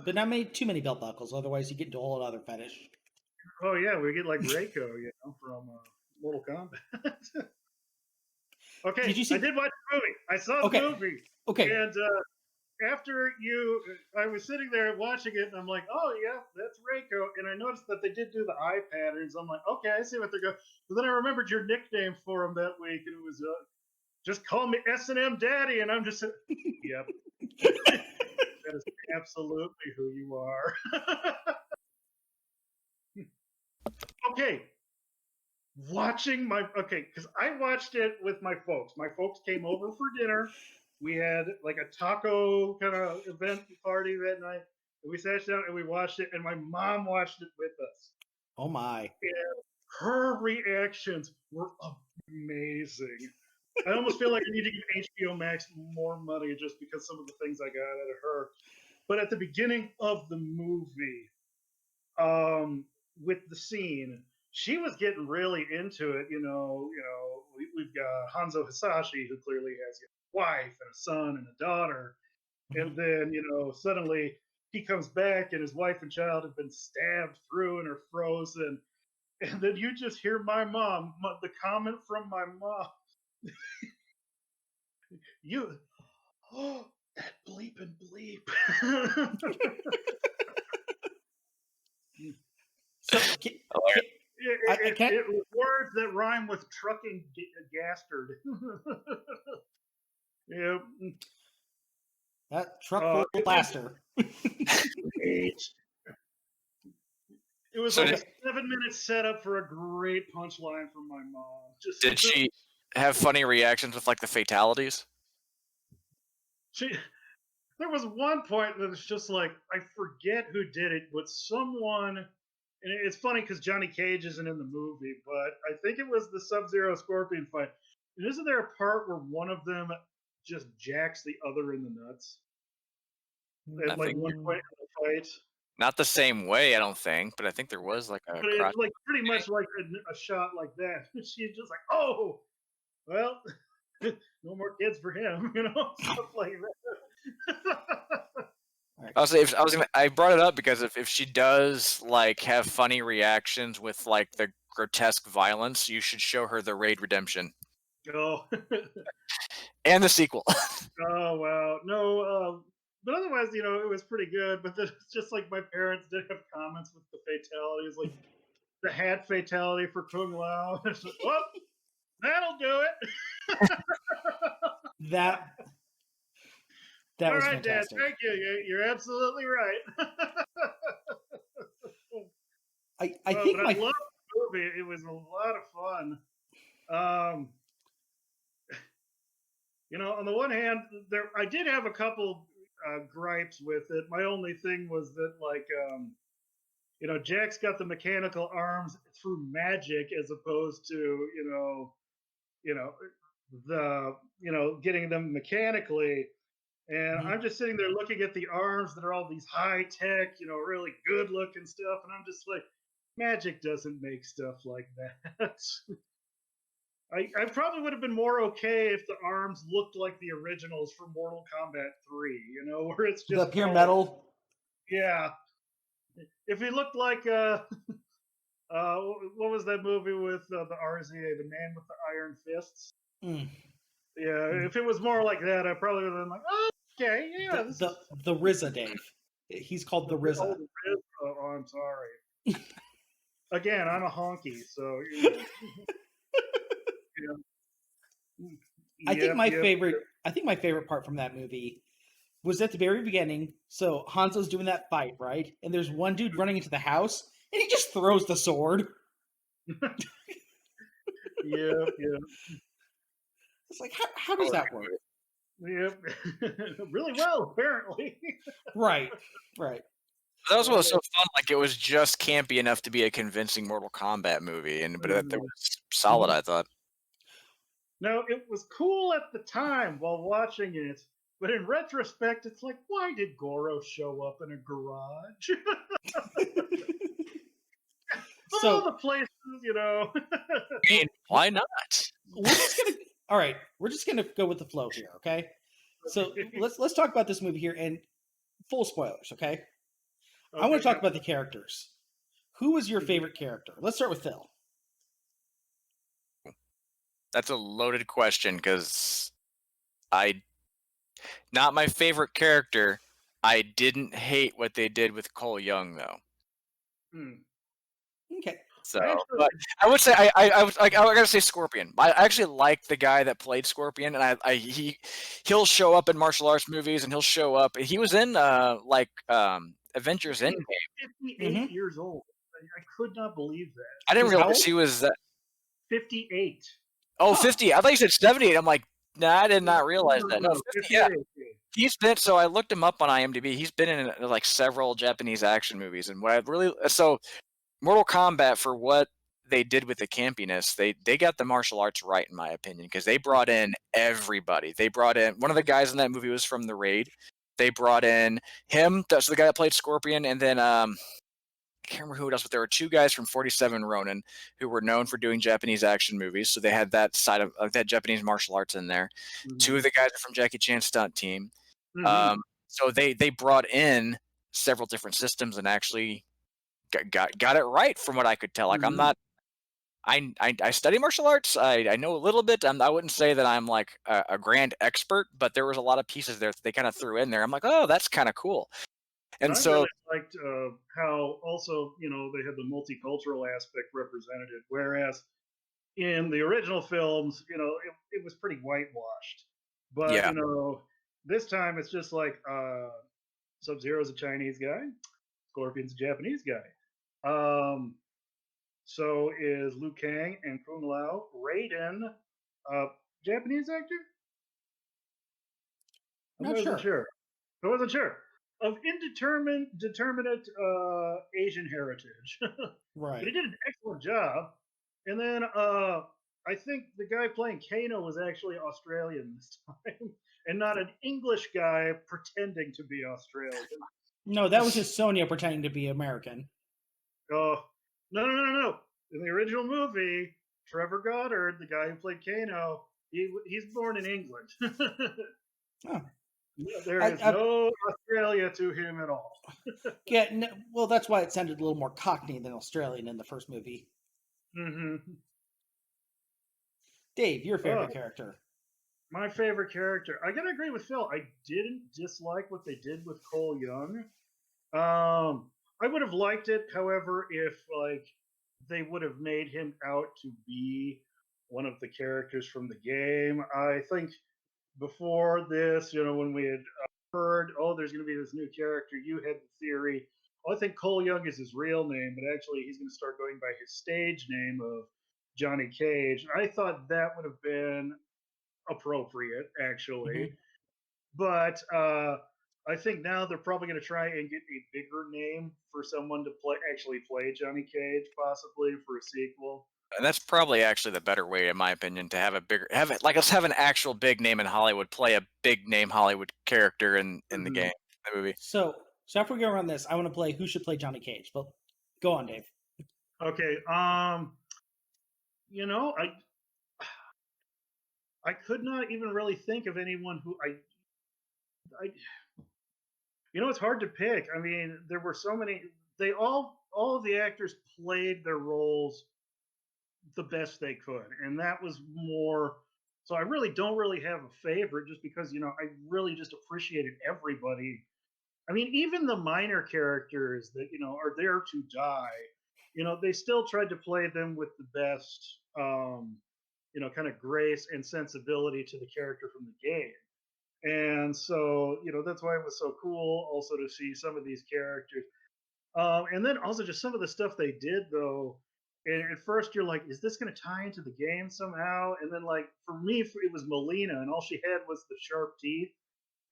But not made too many belt buckles, otherwise you get into a whole other fetish. Oh yeah, we get like Reiko, from Mortal Kombat. Okay, Did you I see? did watch the movie. I saw the Okay, movie, okay. and after I was sitting there watching it, and I'm like, oh yeah, that's Reiko. And I noticed that they did do the eye patterns. I'm like, okay, I see what they're going. But then I remembered your nickname for him that week, and it was just call me S&M Daddy, and I'm just, yep, that is absolutely who you are. Okay, because I watched it with my folks. My folks came over for dinner. We had like a taco kind of event party that night. And we sat down and we watched it, and my mom watched it with us. Oh my. And her reactions were amazing. I almost feel like I need to give HBO Max more money just because some of the things I got out of her. But at the beginning of the movie, with the scene, she was getting really into it. We've got Hanzo Hisashi, who clearly has a wife and a son and a daughter, and then suddenly he comes back and his wife and child have been stabbed through and are frozen, and then you just hear the comment from my mom, you, oh, that bleep and bleep. So It was words that rhyme with trucking gastard. Yep. that truck full of plaster. It was So like a did, 7-minute setup for a great punchline from my mom. did she have funny reactions with like the fatalities? There was one point that was just like, I forget who did it, but someone, and it's funny because Johnny Cage isn't in the movie, but I think it was the Sub-Zero Scorpion fight. And isn't there a part where one of them just jacks the other in the nuts I at like think one point in the fight? not the same way, I don't think, but I think there was like a But cross. it's like pretty much like a shot like that. She's just like, oh, well, no more kids for him, stuff like that. I brought it up because if she does like have funny reactions with like the grotesque violence, you should show her the Raid Redemption Oh, and the sequel. oh wow, no. But otherwise, it was pretty good. But then it's just like my parents did have comments with the fatalities, like the hat fatality for Kung Lao. It's like, well, that'll do it. That All was right, Dad. fantastic. Thank you. You're absolutely right. I think But I my love the movie. It was a lot of fun. Um, on the one hand, I did have a couple gripes with it. My only thing was that, like, Jack's got the mechanical arms through magic as opposed to, you know, getting them mechanically. And Mhm. I'm just sitting there looking at the arms that are all these high tech, really good looking stuff, and I'm just like, magic doesn't make stuff like that. I probably would have been more okay if the arms looked like the originals from Mortal Kombat 3, where it's The just pure all, metal. yeah. If he looked like, what was that movie with the RZA, the man with the iron fists? Mm. Yeah, if it was more like that, I probably would have been like, oh, okay, yeah, The this is the RZA Dave. He's called the RZA. oh, I'm sorry. Again, I'm a honky, so yeah. I think my Yep. favorite part from that movie was at the very beginning. So Hanzo's doing that fight, right? And there's one dude running into the house, and he just throws the sword. Yep. It's like, how does that work? Yep. Really well, apparently. Right. That was what was so fun. Like it was just campy enough to be a convincing Mortal Kombat movie, but it was solid. I thought. Now, it was cool at the time while watching it, But in retrospect, it's like, why did Goro show up in a garage? All So the places, you know. I mean, why not? we're just gonna all right. We're just gonna go with the flow here, okay? So let's talk about this movie here and full spoilers, okay? I want Okay, to talk yeah. about the characters. Who was your Mhm. favorite character? Let's start with Phil. That's a loaded question because I not my favorite character. I didn't hate what they did with Cole Young though. Hmm. Okay. So, I actually, but I would say I was like I gotta say Scorpion. I actually like the guy that played Scorpion, and he'll show up in martial arts movies, and he'll show up. He was in Avengers he is Endgame. 58 Mm-hmm. years old. I could not believe that. I didn't He's how realize old? he was 58. oh Huh. 50. I thought you said 78. I'm like, nah, I did No, not realize that. No, no, 50. Yeah, 58. he's been. So I looked him up on IMDb. He's been in like several Japanese action movies, and what I really so Mortal Kombat for what they did with the campiness, they got the martial arts right in my opinion because they brought in everybody. They brought in one of the guys in that movie was from the Raid. They brought in him, that's the guy that played Scorpion, and then I can't remember who else, but there were two guys from 47 Ronin who were known for doing Japanese action movies. So they had that side of that Japanese martial arts in there. Two of Mm-hmm. the guys are from Jackie Chan's stunt team. Mm-hmm. So they brought in several different systems and actually got it right from what I could tell. Like I'm Mm-hmm. not I study martial arts. I know a little bit. I wouldn't say that I'm like a grand expert, but there was a lot of pieces there that they kind of threw in there. I'm like, oh, that's kind of cool. And I so really liked how also, you know, they had the multicultural aspect represented, whereas in the original films, you know, it was pretty whitewashed. But, yeah, you know, this time it's just like Sub Zero's a Chinese guy, Scorpion's a Japanese guy. Um, so is Liu Kang and Kung Lao. Raiden, uh, Japanese actor? I Not wasn't sure. sure. I wasn't sure. Of determinate Asian heritage. But he Right. did an excellent job. And then I think the guy playing Kano was actually Australian this time, and not an English guy pretending to be Australian. No, that was just Sonya pretending to be American. Oh, no! In the original movie, Trevor Goddard, the guy who played Kano, he's born in England. Oh. There is I no Australia to him at all. yeah. No, well, that's why it sounded a little more Cockney than Australian in the first movie. Hmm. Dave, your Oh, favorite character? my favorite character. I gotta agree with Phil. I didn't dislike what they did with Cole Young. I would have liked it, however, if like they would have made him out to be one of the characters from the game. I think before this, you know, when we had heard, oh, there's going to be this new character, you had the theory. Oh, I think Cole Young is his real name, but actually he's going to start going by his stage name of Johnny Cage. I thought that would have been appropriate, actually. Mm-hmm. But I think now they're probably going to try and get a bigger name for someone to actually play Johnny Cage, possibly for a sequel. and that's probably actually the better way, in my opinion, to have a bigger have it like let's have an actual big name in Hollywood play a big name Hollywood character in the Hmm. game, the movie. So after we go around this, I want to play who should play Johnny Cage. But go on, Dave. Okay. You know, I could not even really think of anyone who I you know, it's hard to pick. I mean, there were so many. They all of the actors played their roles the best they could, and that was more. So I really don't really have a favorite, just because, you know, I really just appreciated everybody. I mean, even the minor characters that, you know, are there to die, you know, they still tried to play them with the best, you know, kind of grace and sensibility to the character from the game. And so, you know, that's why it was so cool also to see some of these characters. And then also just some of the stuff they did, though. And at first you're like, is this going to tie into the game somehow? And then, like, for me, it was Melina, and all she had was the sharp teeth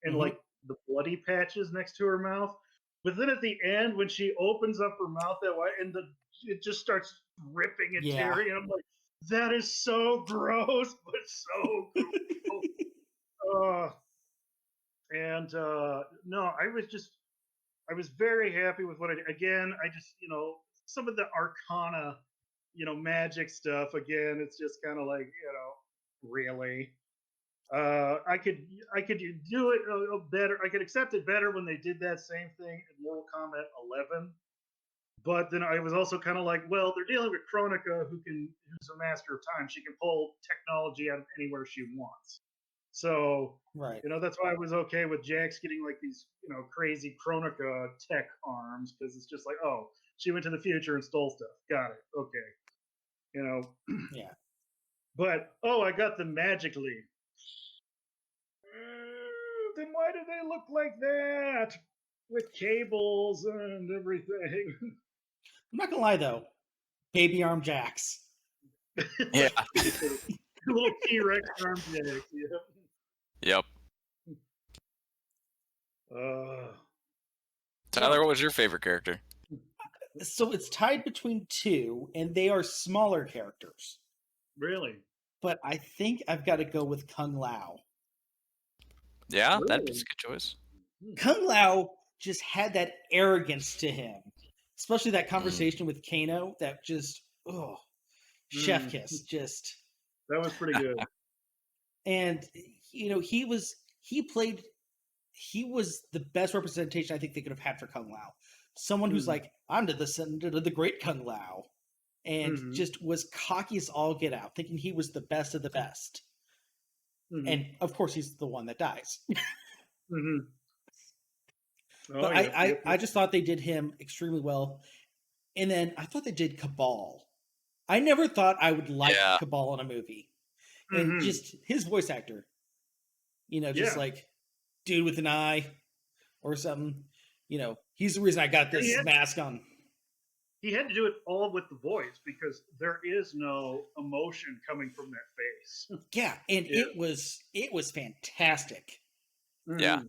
and, Mm-hmm. like, the bloody patches next to her mouth. But then at the end, when she opens up her mouth that way, and it just starts ripping and Yeah. tearing, and I'm like, that is so gross, but so cool. Uh, And no, I was very happy with what I did. Again, I just, some of the arcana, magic stuff. Again, it's just kind of like, really. I could do it better. I could accept it better when they did that same thing in Mortal Kombat 11. But then I was also kind of like, well, they're dealing with Chronica, who's a master of time. She can pull technology out of anywhere she wants. So, Right. that's why I was okay with Jax getting like these, crazy Chronica tech arms, because it's just like, oh, she went to the future and stole stuff. Got it. Okay. Yeah. But I got them magically. Then why do they look like that with cables and everything? I'm not gonna lie though, baby arm Jax. Yeah. Little T-Rex arm Jax. Yep. Tyler, what was your favorite character? So it's tied between two, and they are smaller characters. Really? But I think I've got to go with Kung Lao. Yeah, that'd be a good choice. Kung Lao just had that arrogance to him, especially that conversation with Kano. That just, chef kiss. Just that was pretty good. And he was the best representation I think they could have had for Kung Lao. Someone who's like, I'm the descendant of the great Kung Lao, and just was cocky as all get out, thinking he was the best of the best. And of course, he's the one that dies. But I just thought they did him extremely well. And then I thought they did Cabal. I never thought I would like Cabal in a movie. And just his voice actor, just like dude with an eye or something. He's the reason I got this mask on. He had to do it all with the voice because there is no emotion coming from that face. Yeah, and it was fantastic. Yeah.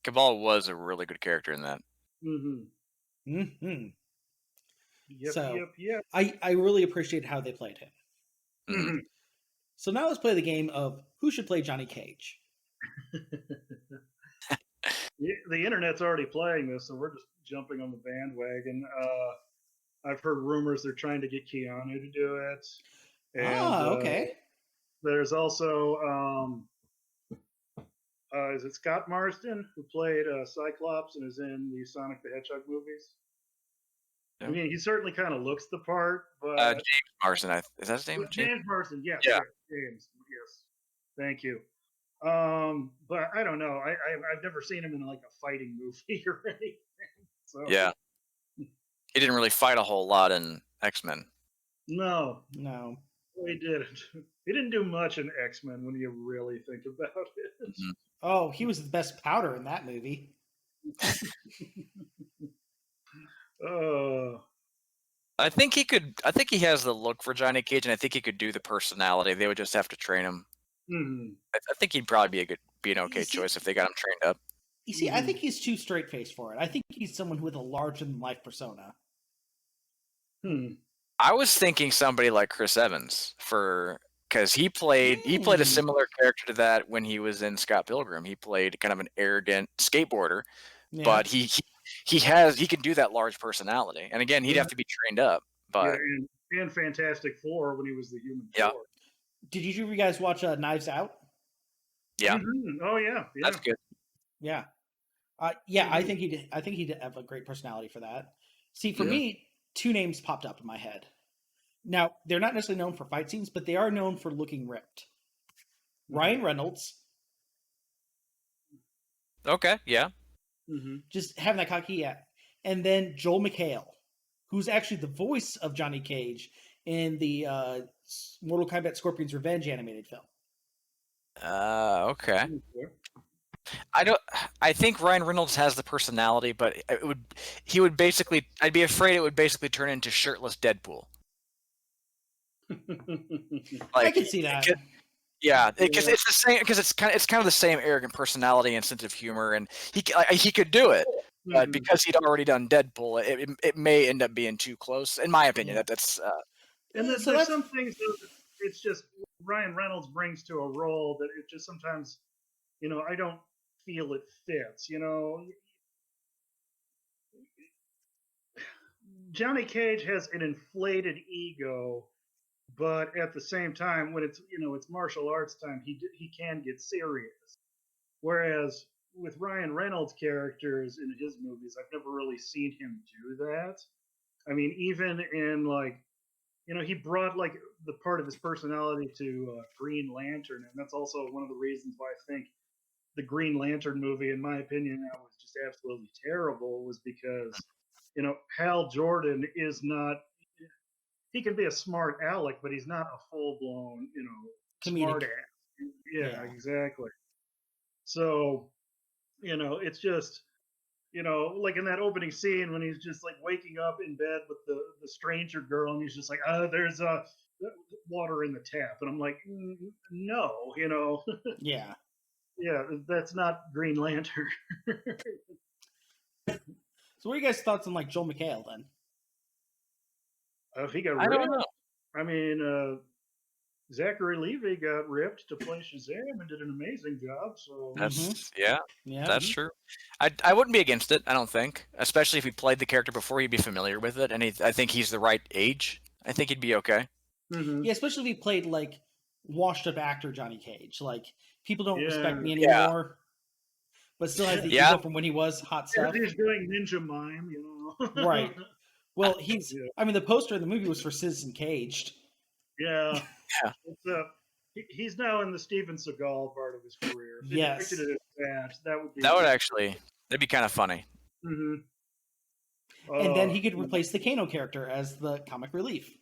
Cabal was a really good character in that. Yep. I really appreciate how they played him. So now let's play the game of who should play Johnny Cage. The internet's already playing this, so we're just jumping on the bandwagon. I've heard rumors they're trying to get Keanu to do it. And, okay. There's also, is it Scott Marsden, who played Cyclops and is in the Sonic the Hedgehog movies? I mean, he certainly kind of looks the part, but James Marsden, is that his name? James Marsden, yes. Yeah. James, yes. Thank you. But I don't know. I've never seen him in like a fighting movie or anything. So. Yeah. He didn't really fight a whole lot in X-Men. No, he didn't. He didn't do much in X-Men when you really think about it. Oh, he was the best Powder in that movie. I think he has the look for Johnny Cage, and I think he could do the personality. They would just have to train him. I think he'd probably be an okay choice if they got him trained up. You see, I think he's too straight-faced for it. I think he's someone with a larger-than-life persona. I was thinking somebody like Chris Evans because he played a similar character to that when he was in Scott Pilgrim. He played kind of an arrogant skateboarder, but he can do that large personality. And again, he'd have to be trained up. But and Fantastic Four when he was the Human Thor. Did you guys watch Knives Out? Yeah. Oh yeah, that's good. Yeah. I think he'd have a great personality for that. See, for me, two names popped up in my head. Now, they're not necessarily known for fight scenes, but they are known for looking ripped. Ryan Reynolds. Okay, yeah. Just having that cocky, and then Joel McHale, who's actually the voice of Johnny Cage in the Mortal Kombat Scorpion's Revenge animated film. Okay. I think Ryan Reynolds has the personality, but I'd be afraid it would basically turn into shirtless Deadpool. I can see that. Because it's the same. Because it's kind of the same arrogant personality and sense of humor, and he could do it, but because he'd already done Deadpool, it may end up being too close, in my opinion. That's. And there's some things that it's just Ryan Reynolds brings to a role that it just sometimes, I don't feel it fits. You know, Johnny Cage has an inflated ego, but at the same time, when it's martial arts time, he can get serious. Whereas with Ryan Reynolds' characters in his movies, I've never really seen him do that. I mean, even in like, he brought like the part of his personality to Green Lantern, and that's also one of the reasons why I think the Green Lantern movie, in my opinion, now was just absolutely terrible. Was because Hal Jordan is not. He can be a smart aleck, but he's not a full blown smart Comedic. ass. Yeah, Yeah. exactly. So it's just like in that opening scene when he's just like waking up in bed with the stranger girl, and he's just like, there's water in the tap, and I'm like, no, Yeah. yeah, that's not Green Lantern. So what are you guys' thoughts on like Joel McHale then? If he got I don't ripped, know. I mean, Zachary Levi got ripped to play Shazam and did an amazing job. So That's Yeah. that's true. I wouldn't be against it. I don't think, especially if he played the character before, he'd be familiar with it, and I think he's the right age. I think he'd be okay. mhm. Yeah, especially if he played like washed up actor Johnny Cage. Like people don't respect Yeah, me Yeah, anymore, but still has the yeah. ego from when he was hot stuff. he's doing Ninja Mime, Right. Well, Yeah, I mean, the poster in the movie was for Citizen Caged. yeah. Yeah. It's he's now in the Steven Seagal part of his career. If they depicted Yes. it as that would That be. would actually that'd be kind of funny. Hmm. And then he could You know, replace the Kano character as the comic relief.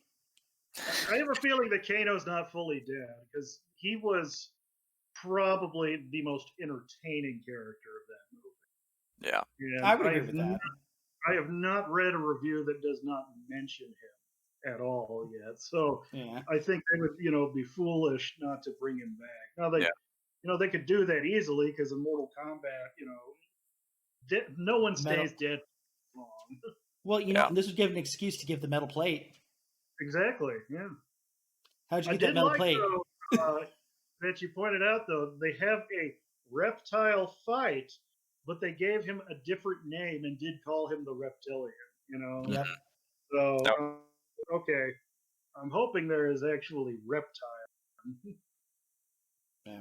I have a feeling that Kano's not fully dead because he was probably the most entertaining character of that movie. Yeah. And I would agree with that. I have not read a review that does not mention him at all yet. So Yeah. I think they would, be foolish not to bring him back. Now Yeah. they could do that easily because in Mortal Kombat, no one Metal. stays dead for long. Well, Yeah. this would give an excuse to give the metal plate. Exactly. Yeah. How'd you I get that did metal like plate? though that you pointed out though they have a reptile fight, but they gave him a different name and did call him the Reptilian. You know. Yep. So That- okay, I'm hoping there is actually reptile. Yeah.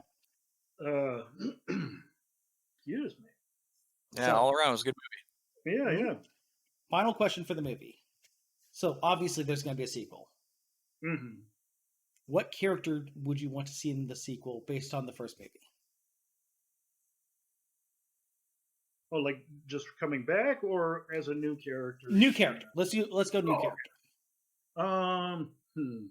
Excuse me. yeah. So, All around, it was a good Yeah, Mhm. yeah. final question for the movie. So obviously there's going to be a sequel. Hmm. What character would you want to see in the sequel based on the first movie? Oh, like just coming back or as a new character? New character. Let's go new Oh, character. Hmm. Hmm.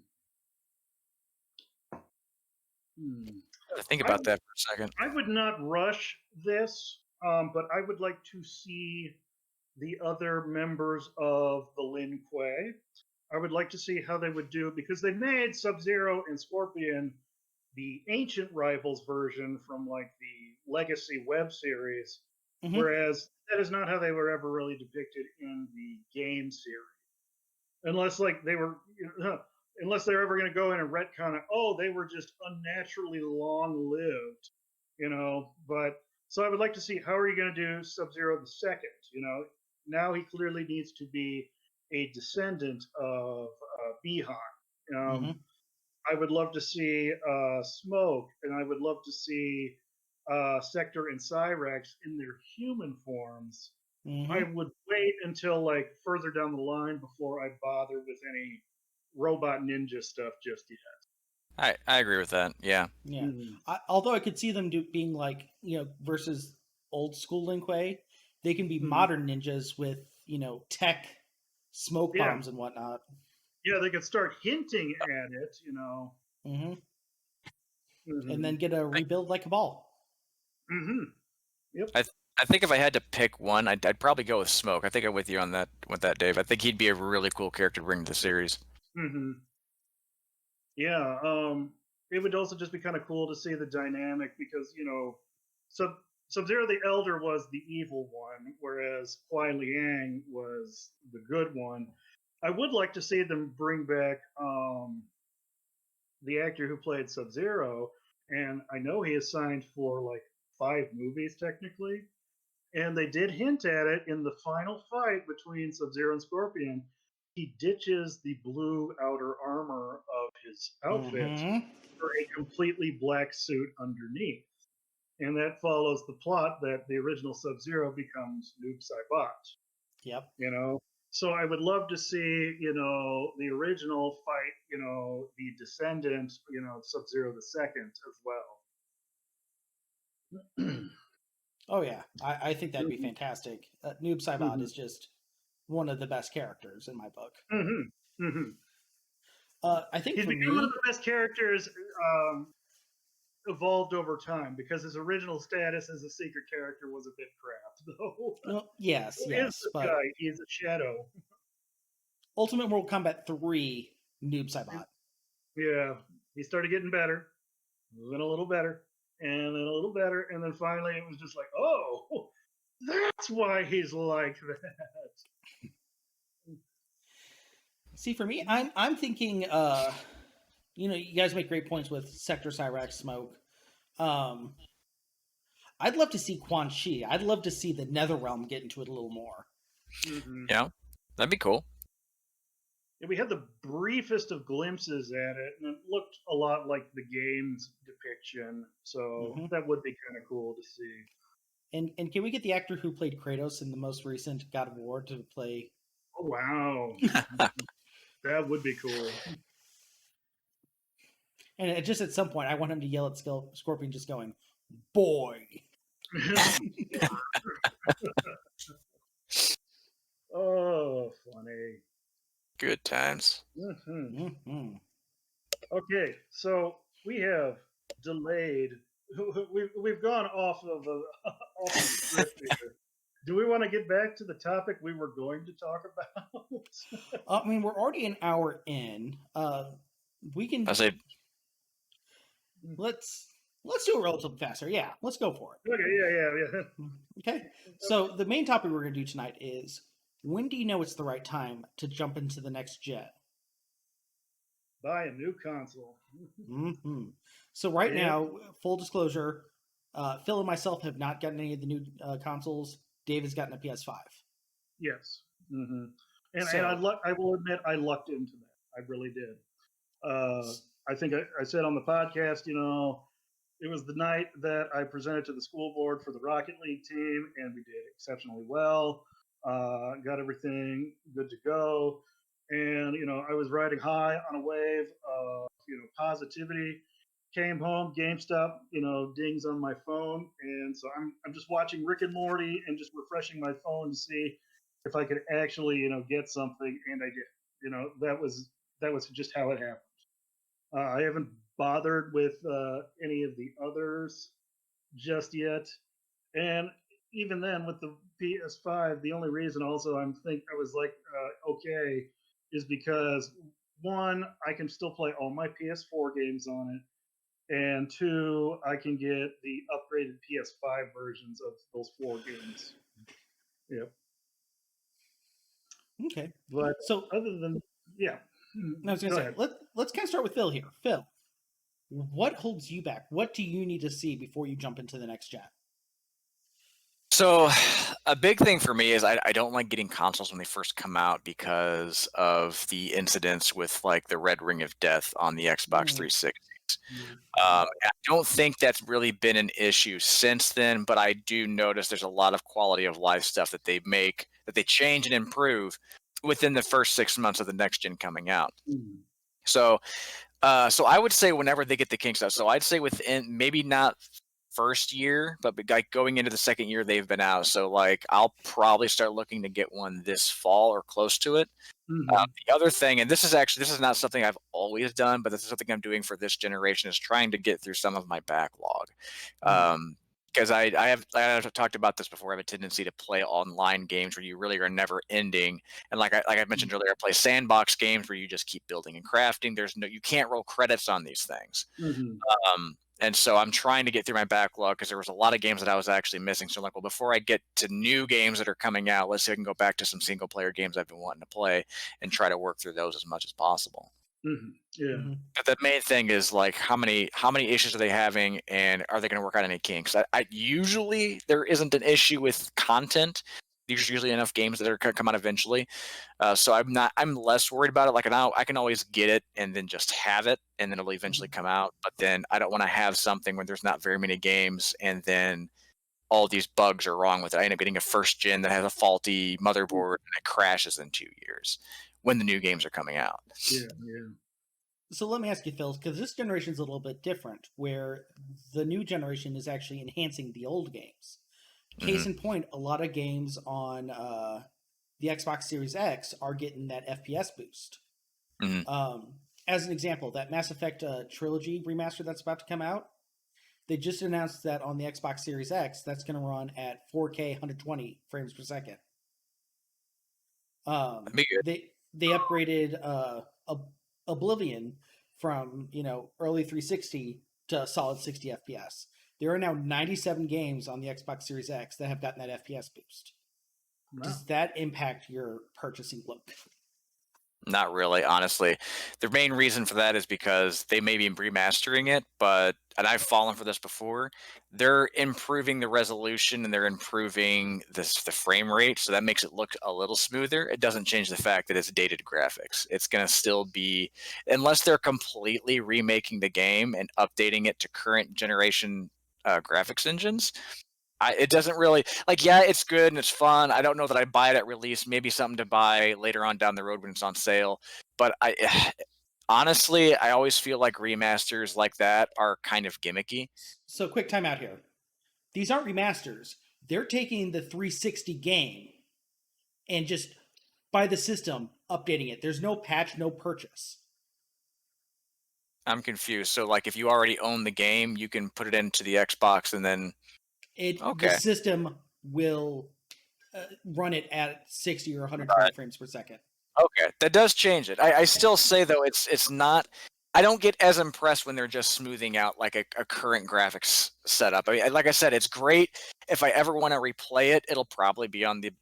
movie. Think I about that for a second. I would not rush this, but I would like to see the other members of the Lin Kuei. I would like to see how they would do because they made Sub Zero and Scorpion the ancient rivals version from like the Legacy web series, Mhm. whereas that is not how they were ever really depicted in the game series. Unless like they were, unless they're ever going to go in and retcon it. Oh, they were just unnaturally long lived, But so I would like to see how are you going to do Sub Zero the second? Now he clearly needs to be a descendant of Bihan. Mhm. I would love to see Smoke, and I would love to see Sector and Cyrax in their human forms. I Mhm. would wait until like further down the line before I bother with any robot ninja stuff just yet. I agree with that. Yeah. Yeah. Mhm. Although I could see them being like, versus old school Lin Kuei, they can be Mhm. modern ninjas with, tech smoke Yeah, bombs and whatnot. yeah, they could start hinting at it. Hmm. And Hmm. then get a rebuild like Cabal. Hmm. Yep. I think if I had to pick one, I'd probably go with Smoke. I think I'm with you on that with that, Dave. I think he'd be a really cool character to bring to the series. Hmm. Yeah. It would also just be kind of cool to see the dynamic because Sub Zero the Elder was the evil one, whereas Kuai Liang was the good one. I would like to see them bring back the actor who played Sub Zero, and I know he is signed for like 5 movies technically, and they did hint at it in the final fight between Sub-Zero and Scorpion. He ditches the blue outer armor of his outfit Mm-hmm. for a completely black suit underneath. And that follows the plot that the original Sub-Zero becomes Noob Saibot, Yep. you know? So I would love to see, the original fight, the descendant, Sub-Zero the second as well. Oh yeah, I think that'd be Mhm, fantastic. Noob Saibot mhm, is just one of the best characters in my book. mhm, mhm. I think He's for become one of me, the best characters evolved over time because his original status as a secret character was a bit crap, though. well, yes, Who is yes, this but guy? He's a shadow. Ultimate Mortal Kombat 3, Noob And Saibot. yeah, he started getting better, then a little better, and then a little better, and then finally it was just like, oh, that's why he's like that. See, for me, I'm thinking, you guys make great points with Sector Cyrax Smoke. Um, I'd love to see Quan Chi. I'd love to see the Netherrealm get into it a little more. Hmm. Yeah, that'd be cool. And we had the briefest of glimpses at it, and it looked a lot like the game's depiction. So Hmm. that would be kind of cool to see. And can we get the actor who played Kratos in the most recent God of War to play? Oh wow, that would be cool. And just at some point, I want him to yell at Scorpion, just going, "Boy!" Oh, funny. Good times. Hmm. Hmm. Okay, so we have delayed. We've gone off of off the script here. Do we want to get back to the topic we were going to talk about? I mean, we're already an hour in. We can I say, let's let's do it relatively faster. Yeah, let's go for it. Okay, yeah. Okay. So the main topic we're going to do tonight is, when do you know it's the right time to jump into the next gen? Buy a new console. Hmm. So right Yeah. now, full disclosure, Phil and myself have not gotten any of the new consoles. Dave has gotten a PS5. Yes. Hmm. And So I will admit I lucked into that. I really did. I think I said on the podcast, it was the night that I presented to the school board for the Rocket League team, and we did exceptionally well. Got everything good to go, and I was riding high on a wave of positivity. Came home, GameStop, dings on my phone, and so I'm just watching Rick and Morty and just refreshing my phone to see if I could actually get something, and I did. That was just how it happened. I haven't bothered with any of the others just yet, and even then, with the PS5, the only reason also I was like okay is because one, I can still play all my PS4 games on it, and two, I can get the upgraded PS5 versions of those 4 games. Yep. okay. But So other than yeah, I was going to go say, ahead. let's kind of start with Phil here. Phil, what holds you back? What do you need to see before you jump into the next gen? so a big thing for me is I don't like getting consoles when they first come out because of the incidents with like the red ring of death on the Xbox Mm, 360. mm, I don't think that's really been an issue since then, but I do notice there's a lot of quality of life stuff that they change and improve within the first 6 months of the next gen coming out. mm, So, so I would say whenever they get the kinks out. So I'd say within maybe not first year, but like going into the second year they've been out. So like I'll probably start looking to get one this fall or close to it. mm, The other thing, and this is not something I've always done, but this is something I'm doing for this generation, is trying to get through some of my backlog. mm, Because I have talked about this before. I have a tendency to play online games where you really are never ending, and like I mm, mentioned earlier, I play sandbox games where you just keep building and crafting. You can't roll credits on these things. mm, And so I'm trying to get through my backlog because there was a lot of games that I was actually missing. So I'm like, well, before I get to new games that are coming out, let's see if I can go back to some single player games I've been wanting to play and try to work through those as much as possible. Yeah. But the main thing is like how many issues are they having, and are they going to work out any kinks? I usually there isn't an issue with content. There's usually enough games that are going to come out eventually. So I'm less worried about it. Like now I can always get it and then just have it, and then it'll eventually come out. But then I don't want to have something where there's not very many games, and then all these bugs are wrong with it. I end up getting a first gen that has a faulty motherboard and it crashes in 2 years when the new games are coming out. Yeah. Yeah. So let me ask you, Phil, because this generation is a little bit different, where the new generation is actually enhancing the old games. Case in point, a lot of games on the Xbox Series X are getting that FPS boost. As an example, that Mass Effect trilogy remaster that's about to come out, they just announced that on the Xbox Series X, that's going to run at 4K 120 frames per second. That'd be good. They upgraded Oblivion from early 360 to solid 60 FPS. There are now 97 games on the Xbox Series X that have gotten that FPS boost. Wow. Does that impact your purchasing look? Not really, honestly. The main reason for that is because they may be remastering it, and I've fallen for this before, they're improving the resolution and they're improving the frame rate, so that makes it look a little smoother. It doesn't change the fact that it's dated graphics. It's going to still be, unless they're completely remaking the game and updating it to current generation graphics engines. It doesn't really yeah, it's good and it's fun. I don't know that I'd buy it at release. Maybe something to buy later on down the road when it's on sale. But honestly, I always feel like remasters like that are kind of gimmicky. So quick time out here. These aren't remasters. They're taking the 360 game and just by the system updating it. There's no patch, no purchase. I'm confused. So if you already own the game, you can put it into the Xbox and then The system will run it at 60 or 120 frames per second. Okay, that does change it. I still say though it's not. I don't get as impressed when they're just smoothing out like a current graphics setup. I mean, like I said, it's great. If I ever want to replay it, it'll probably be on the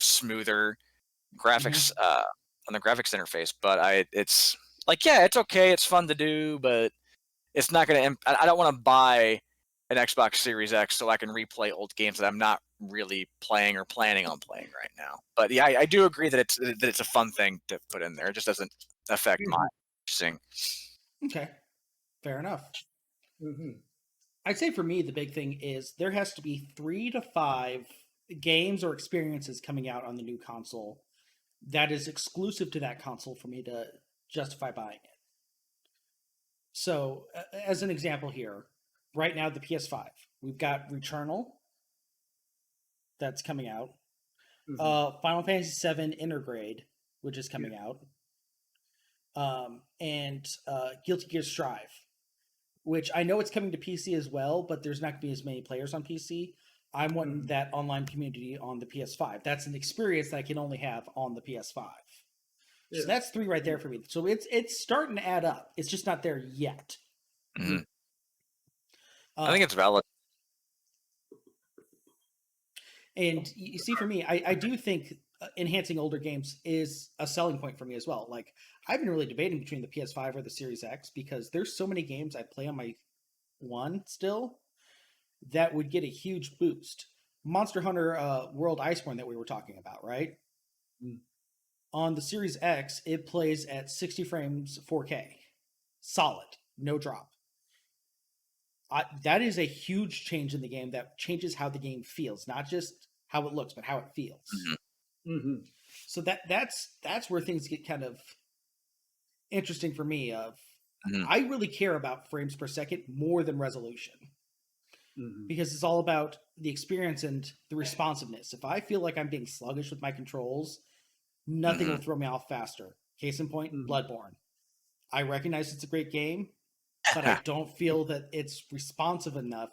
smoother graphics on the graphics interface. But it's it's okay. It's fun to do, but it's not going to. I don't want to buy an Xbox Series X so I can replay old games that I'm not really playing or planning on playing right now. But yeah, I do agree that it's a fun thing to put in there. It just doesn't affect my purchasing. Okay, fair enough. I'd say for me the big thing is there has to be 3 to 5 games or experiences coming out on the new console that is exclusive to that console for me to justify buying it. So, as an example here, right now the PS5, we've got Returnal that's coming out, Final Fantasy VII Intergrade, which is coming out, and Guilty Gear Strive, which I know it's coming to PC as well, but there's not going to be as many players on PC. I'm wanting that online community on the PS5. That's an experience that I can only have on the PS5. So that's 3 right there for me. So it's starting to add up. It's just not there yet. I think it's valid. And you see, for me, I do think enhancing older games is a selling point for me as well. Like, I've been really debating between the PS5 or the Series X because there's so many games I play on my One still that would get a huge boost. Monster Hunter World Iceborne that we were talking about, right? On the Series X, it plays at 60 frames 4K. Solid. No drop. That is a huge change in the game that changes how the game feels. Not just how it looks, but how it feels. So that's where things get kind of interesting for me. I really care about frames per second more than resolution. Because it's all about the experience and the responsiveness. If I feel like I'm being sluggish with my controls, nothing will throw me off faster. Case in point, Bloodborne. I recognize it's a great game, but I don't feel that it's responsive enough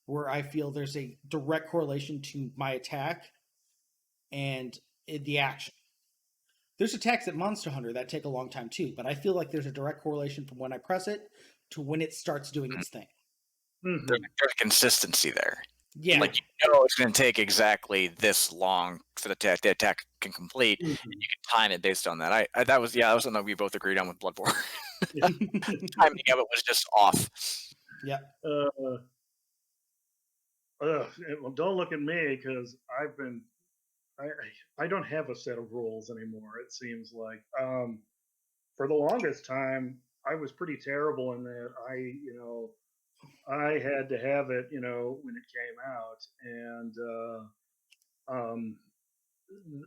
where I feel there's a direct correlation to my attack and the action. There's attacks at Monster Hunter that take a long time too, but I feel like there's a direct correlation from when I press it to when it starts doing its thing. There's consistency there. Yeah. It's going to take exactly this long for the attack can complete, and Mhm. you can time it based on that. That was something that we both agreed on with Bloodborne. Timing of it was just off. Yep. Uh, well, don't look at me because I've been. I don't have a set of rules anymore. It seems like for the longest time I was pretty terrible in that I had to have it when it came out, and um,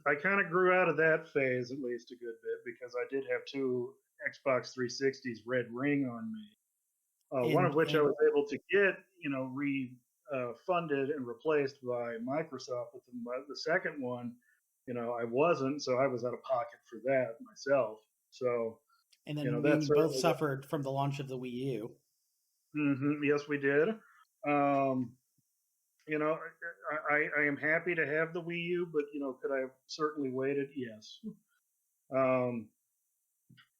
I kind of grew out of that phase at least a good bit because I did have two Xbox 360s Red Ring on me, one of which I And was able to get, funded and replaced by Microsoft. But the second one, I wasn't, so I was out of pocket for that myself. So, then me and that's you both certainly. suffered from the launch of the Wii U. Yes, we did. Um, I am happy to have the Wii U, but could I have certainly waited? Yes. Um,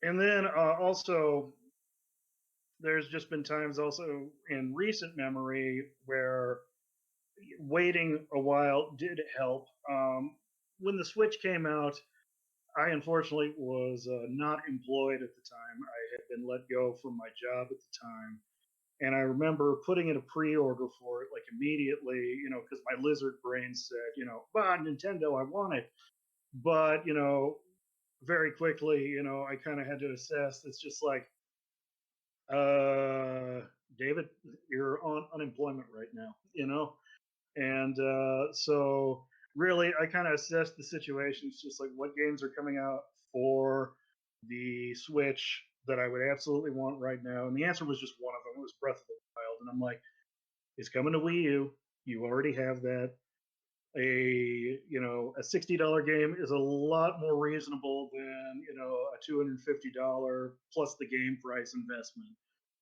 and then also, there's just been times also in recent memory where waiting a while did help. When the Switch came out, I unfortunately was not employed at the time. I had been let go from my job at the time. And I remember putting in a pre-order for it like immediately, because my lizard brain said, bah, Nintendo, I want it. But, very quickly, I kind of had to assess. It's just like, David, you're on unemployment right now, and so really, I kind of assessed the situation. It's just like what games are coming out for the Switch that I would absolutely want right now, and the answer was just one of them. It was Breath of the Wild, and I'm like, it's coming to Wii U. You already have that. A $60 game is a lot more reasonable than a $250 plus the game price investment.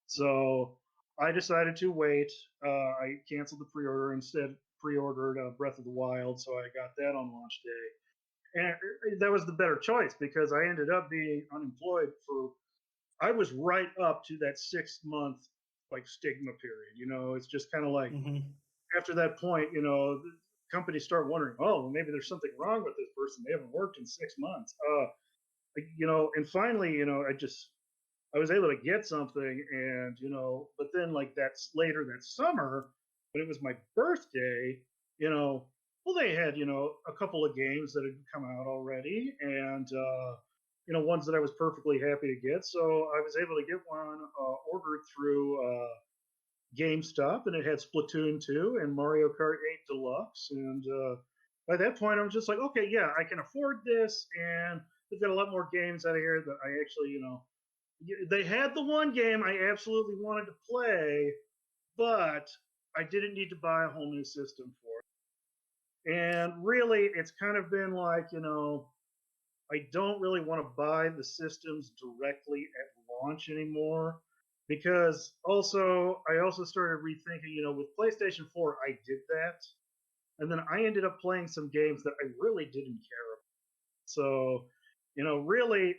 So I decided to wait. I canceled the pre-order, instead pre-ordered Breath of the Wild, so I got that on launch day, and that was the better choice because I ended up being unemployed for. I was right up to that 6 month like stigma period. It's just kind of like Hmm. after that point, the companies start wondering, oh, well, maybe there's something wrong with this person. They haven't worked in 6 months. And finally, I was able to get something, and but then like that's later that summer, when it was my birthday, well, they had a couple of games that had come out already, and ones that I was perfectly happy to get. So I was able to get one ordered through GameStop, and it had Splatoon 2 and Mario Kart 8 Deluxe. And by that point, I was just like, okay, yeah, I can afford this, and they've got a lot more games out of here that I actually, they had the one game I absolutely wanted to play, but I didn't need to buy a whole new system for it. And really, it's kind of been like, I don't really want to buy the systems directly at launch anymore because I also started rethinking, with PlayStation 4, I did that. And then I ended up playing some games that I really didn't care about. So, really,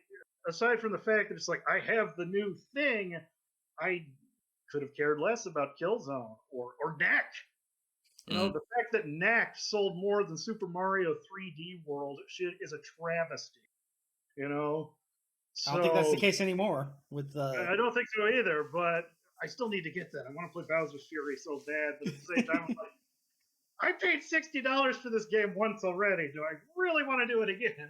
aside from the fact that it's like I have the new thing, I could have cared less about Killzone or Knack. Mm. The fact that Knack sold more than Super Mario 3D World shit is a travesty. You know, I don't think that's the so case anymore with the. I don't think so either. But I still need to get that. I want to play Bowser's Fury so bad, but at the same time, I'm like, I paid $60 for this game once already. Do I really want to do it again?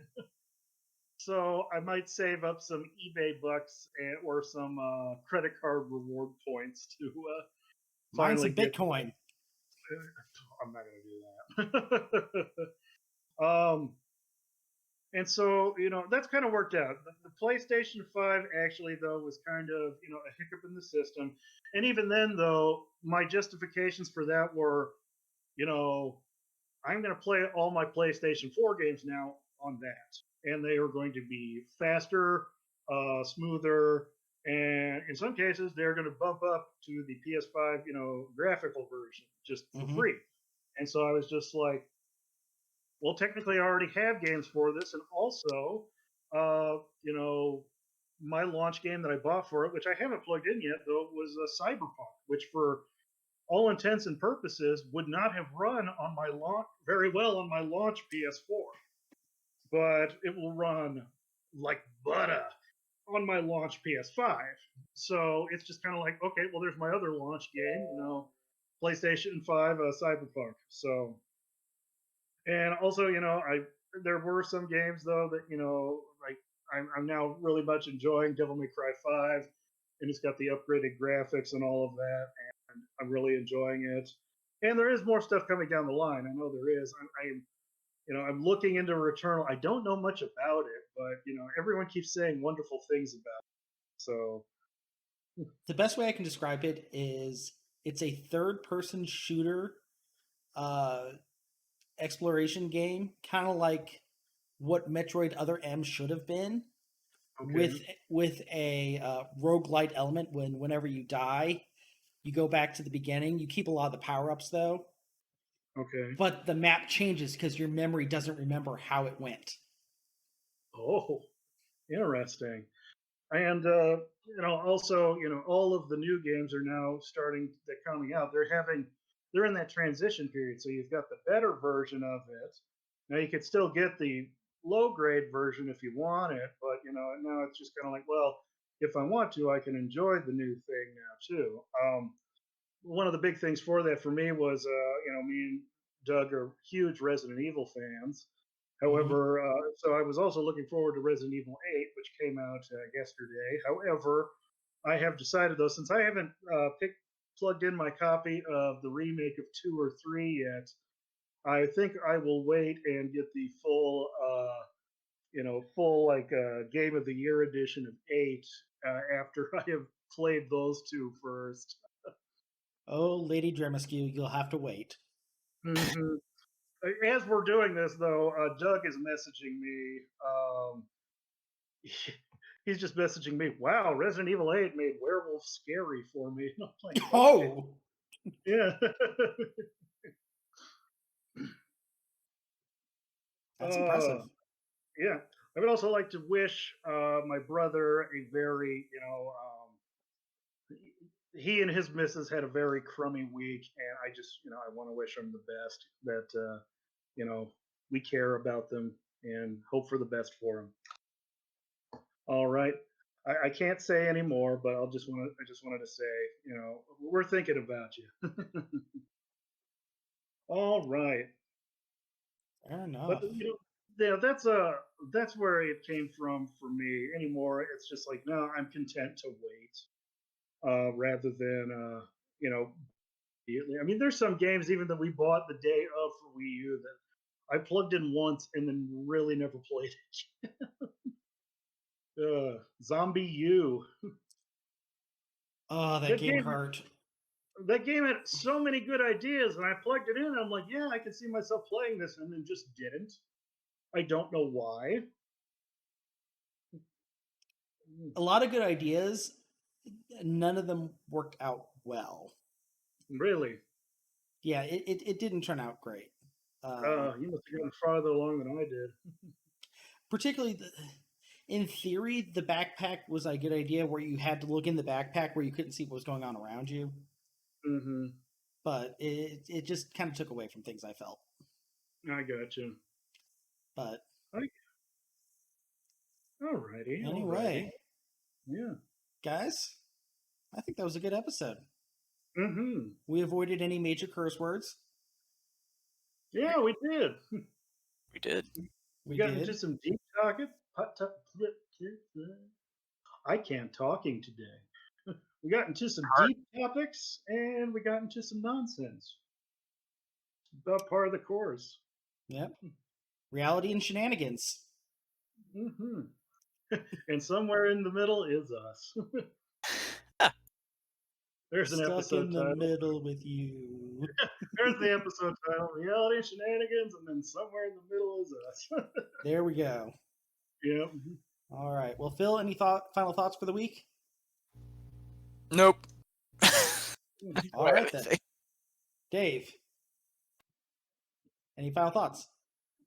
So I might save up some eBay bucks or some credit card reward points to Mine's finally some get. Bitcoin. I'm not going to do that. And so that's kind of worked out. The PlayStation 5 actually though was kind of a hiccup in the system, and even then though my justifications for that were you know I'm going to play all my PlayStation 4 games now on that, and they are going to be faster, smoother, and in some cases they're going to bump up to the PS5, graphical version just for Hmm. free. And so I was just like, well, technically I already have games for this, and also, my launch game that I bought for it, which I haven't plugged in yet though, was Cyberpunk, which for all intents and purposes would not have run on my launch very well on my launch PS4. but it will run like butter on my launch PS5. So it's just kind of like, okay, well, there's my other launch game, PlayStation 5, Cyberpunk. So, and also, I there were some games though that like I'm now really much enjoying Devil May Cry 5, and it's got the upgraded graphics and all of that, and I'm really enjoying it. And there is more stuff coming down the line. I know there is. I'm looking into Returnal. I don't know much about it, but everyone keeps saying wonderful things about it. So, The best way I can describe it is it's a third-person shooter uh, exploration game, kind of like what Metroid Other M should have been, okay, with a roguelite element. Whenever you die, you go back to the beginning. You keep a lot of the power-ups though, okay. but the map changes because your memory doesn't remember how it went. Oh, interesting. And also, all of the new games are now they're coming out. They're in that transition period. So you've got the better version of it. Now you could still get the low grade version if you want it, but now it's just kind of like, well, if I want to, I can enjoy the new thing now too. One of the big things for that for me was, me and Doug are huge Resident Evil fans. Mm-hmm. However, so I was also looking forward to Resident Evil 8, which came out yesterday. However, I have decided though, since I haven't plugged in my copy of the remake of 2 or 3 yet, I think I will wait and get the full like Game of the Year edition of 8 after I have played those two first. Oh, Lady Dremiscu, you'll have to wait. Hmm. As we're doing this, though, Doug is messaging me. He's just messaging me. Wow, Resident Evil 8 made werewolf scary for me. And I'm like, okay, Oh, yeah. that's impressive. uh, yeah. I would also like to wish my brother a very, he and his missus had a very crummy week, and I just, I want to wish him the best. That you know, we care about them and hope for the best for him. All right. I can't say anymore, but I just wanted to say, we're thinking about you. All right. Fair But enough. yeah, that's where it came from for me. Anymore, it's just like no, I'm content to wait rather than immediately. I mean, there's some games even that we bought the day of for Wii U that I plugged in once and then really never played it. Zombie U. Oh, that That game game hurt. that game had so many good ideas, and I plugged it in. And I'm like, yeah, I can see myself playing this, and then just didn't. I don't know why. A lot of good ideas. None of them worked out well. Really? Yeah, it didn't turn out great. You must have gotten farther along than I did. Particularly, in theory, the backpack was a good idea where you had to look in the backpack where you couldn't see what was going on around you. Mm-hmm. But it just kind of took away from things I felt. I got you. But Alrighty, alrighty. anyway, Yeah. guys, I think that was a good episode. Mm-hmm. We avoided any major curse words. Yeah, we did. We did. We We got into did. some deep talking. I can't talking today. We got into some Hard. deep topics and we got into some nonsense. About par of the course. Yep. Reality and shenanigans. Hmm. And somewhere in the middle is us. There's an Stuck episode in the title. middle with you. There's the episode title. Reality shenanigans, and then somewhere in the middle is us. There we go. Yep. All right. Well, Phil, any final thoughts for the week? Nope. All right then. Dave, any final thoughts?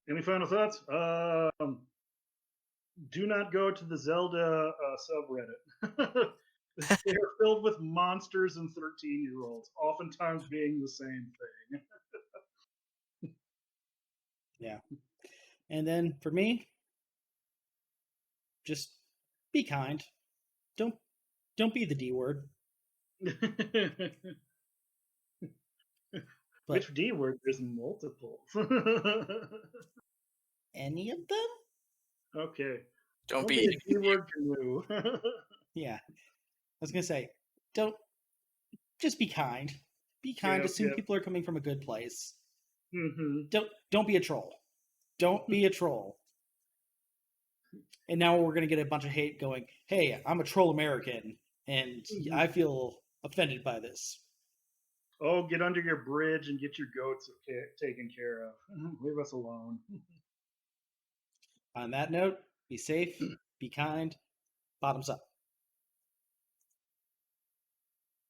Any final thoughts? Do not go to the Zelda subreddit. They are filled with monsters and 13-year-olds, oftentimes being the same thing. Yeah. And then for me, just be kind. Don't be the D word. But Which D word? There's multiple. any of them? Okay. Don't Don't be be. a D word canoe. Yeah. I was gonna say, don't just be kind. Be kind. Yep, Assume yep. people are coming from a good place. Hmm. Don't be a troll. Don't be a troll. And now we're gonna get a bunch of hate going, hey, I'm a troll American, and I feel offended by this. Oh, get under your bridge and get your goats taken care of. Leave us alone. On that note, be safe, be kind, bottoms up.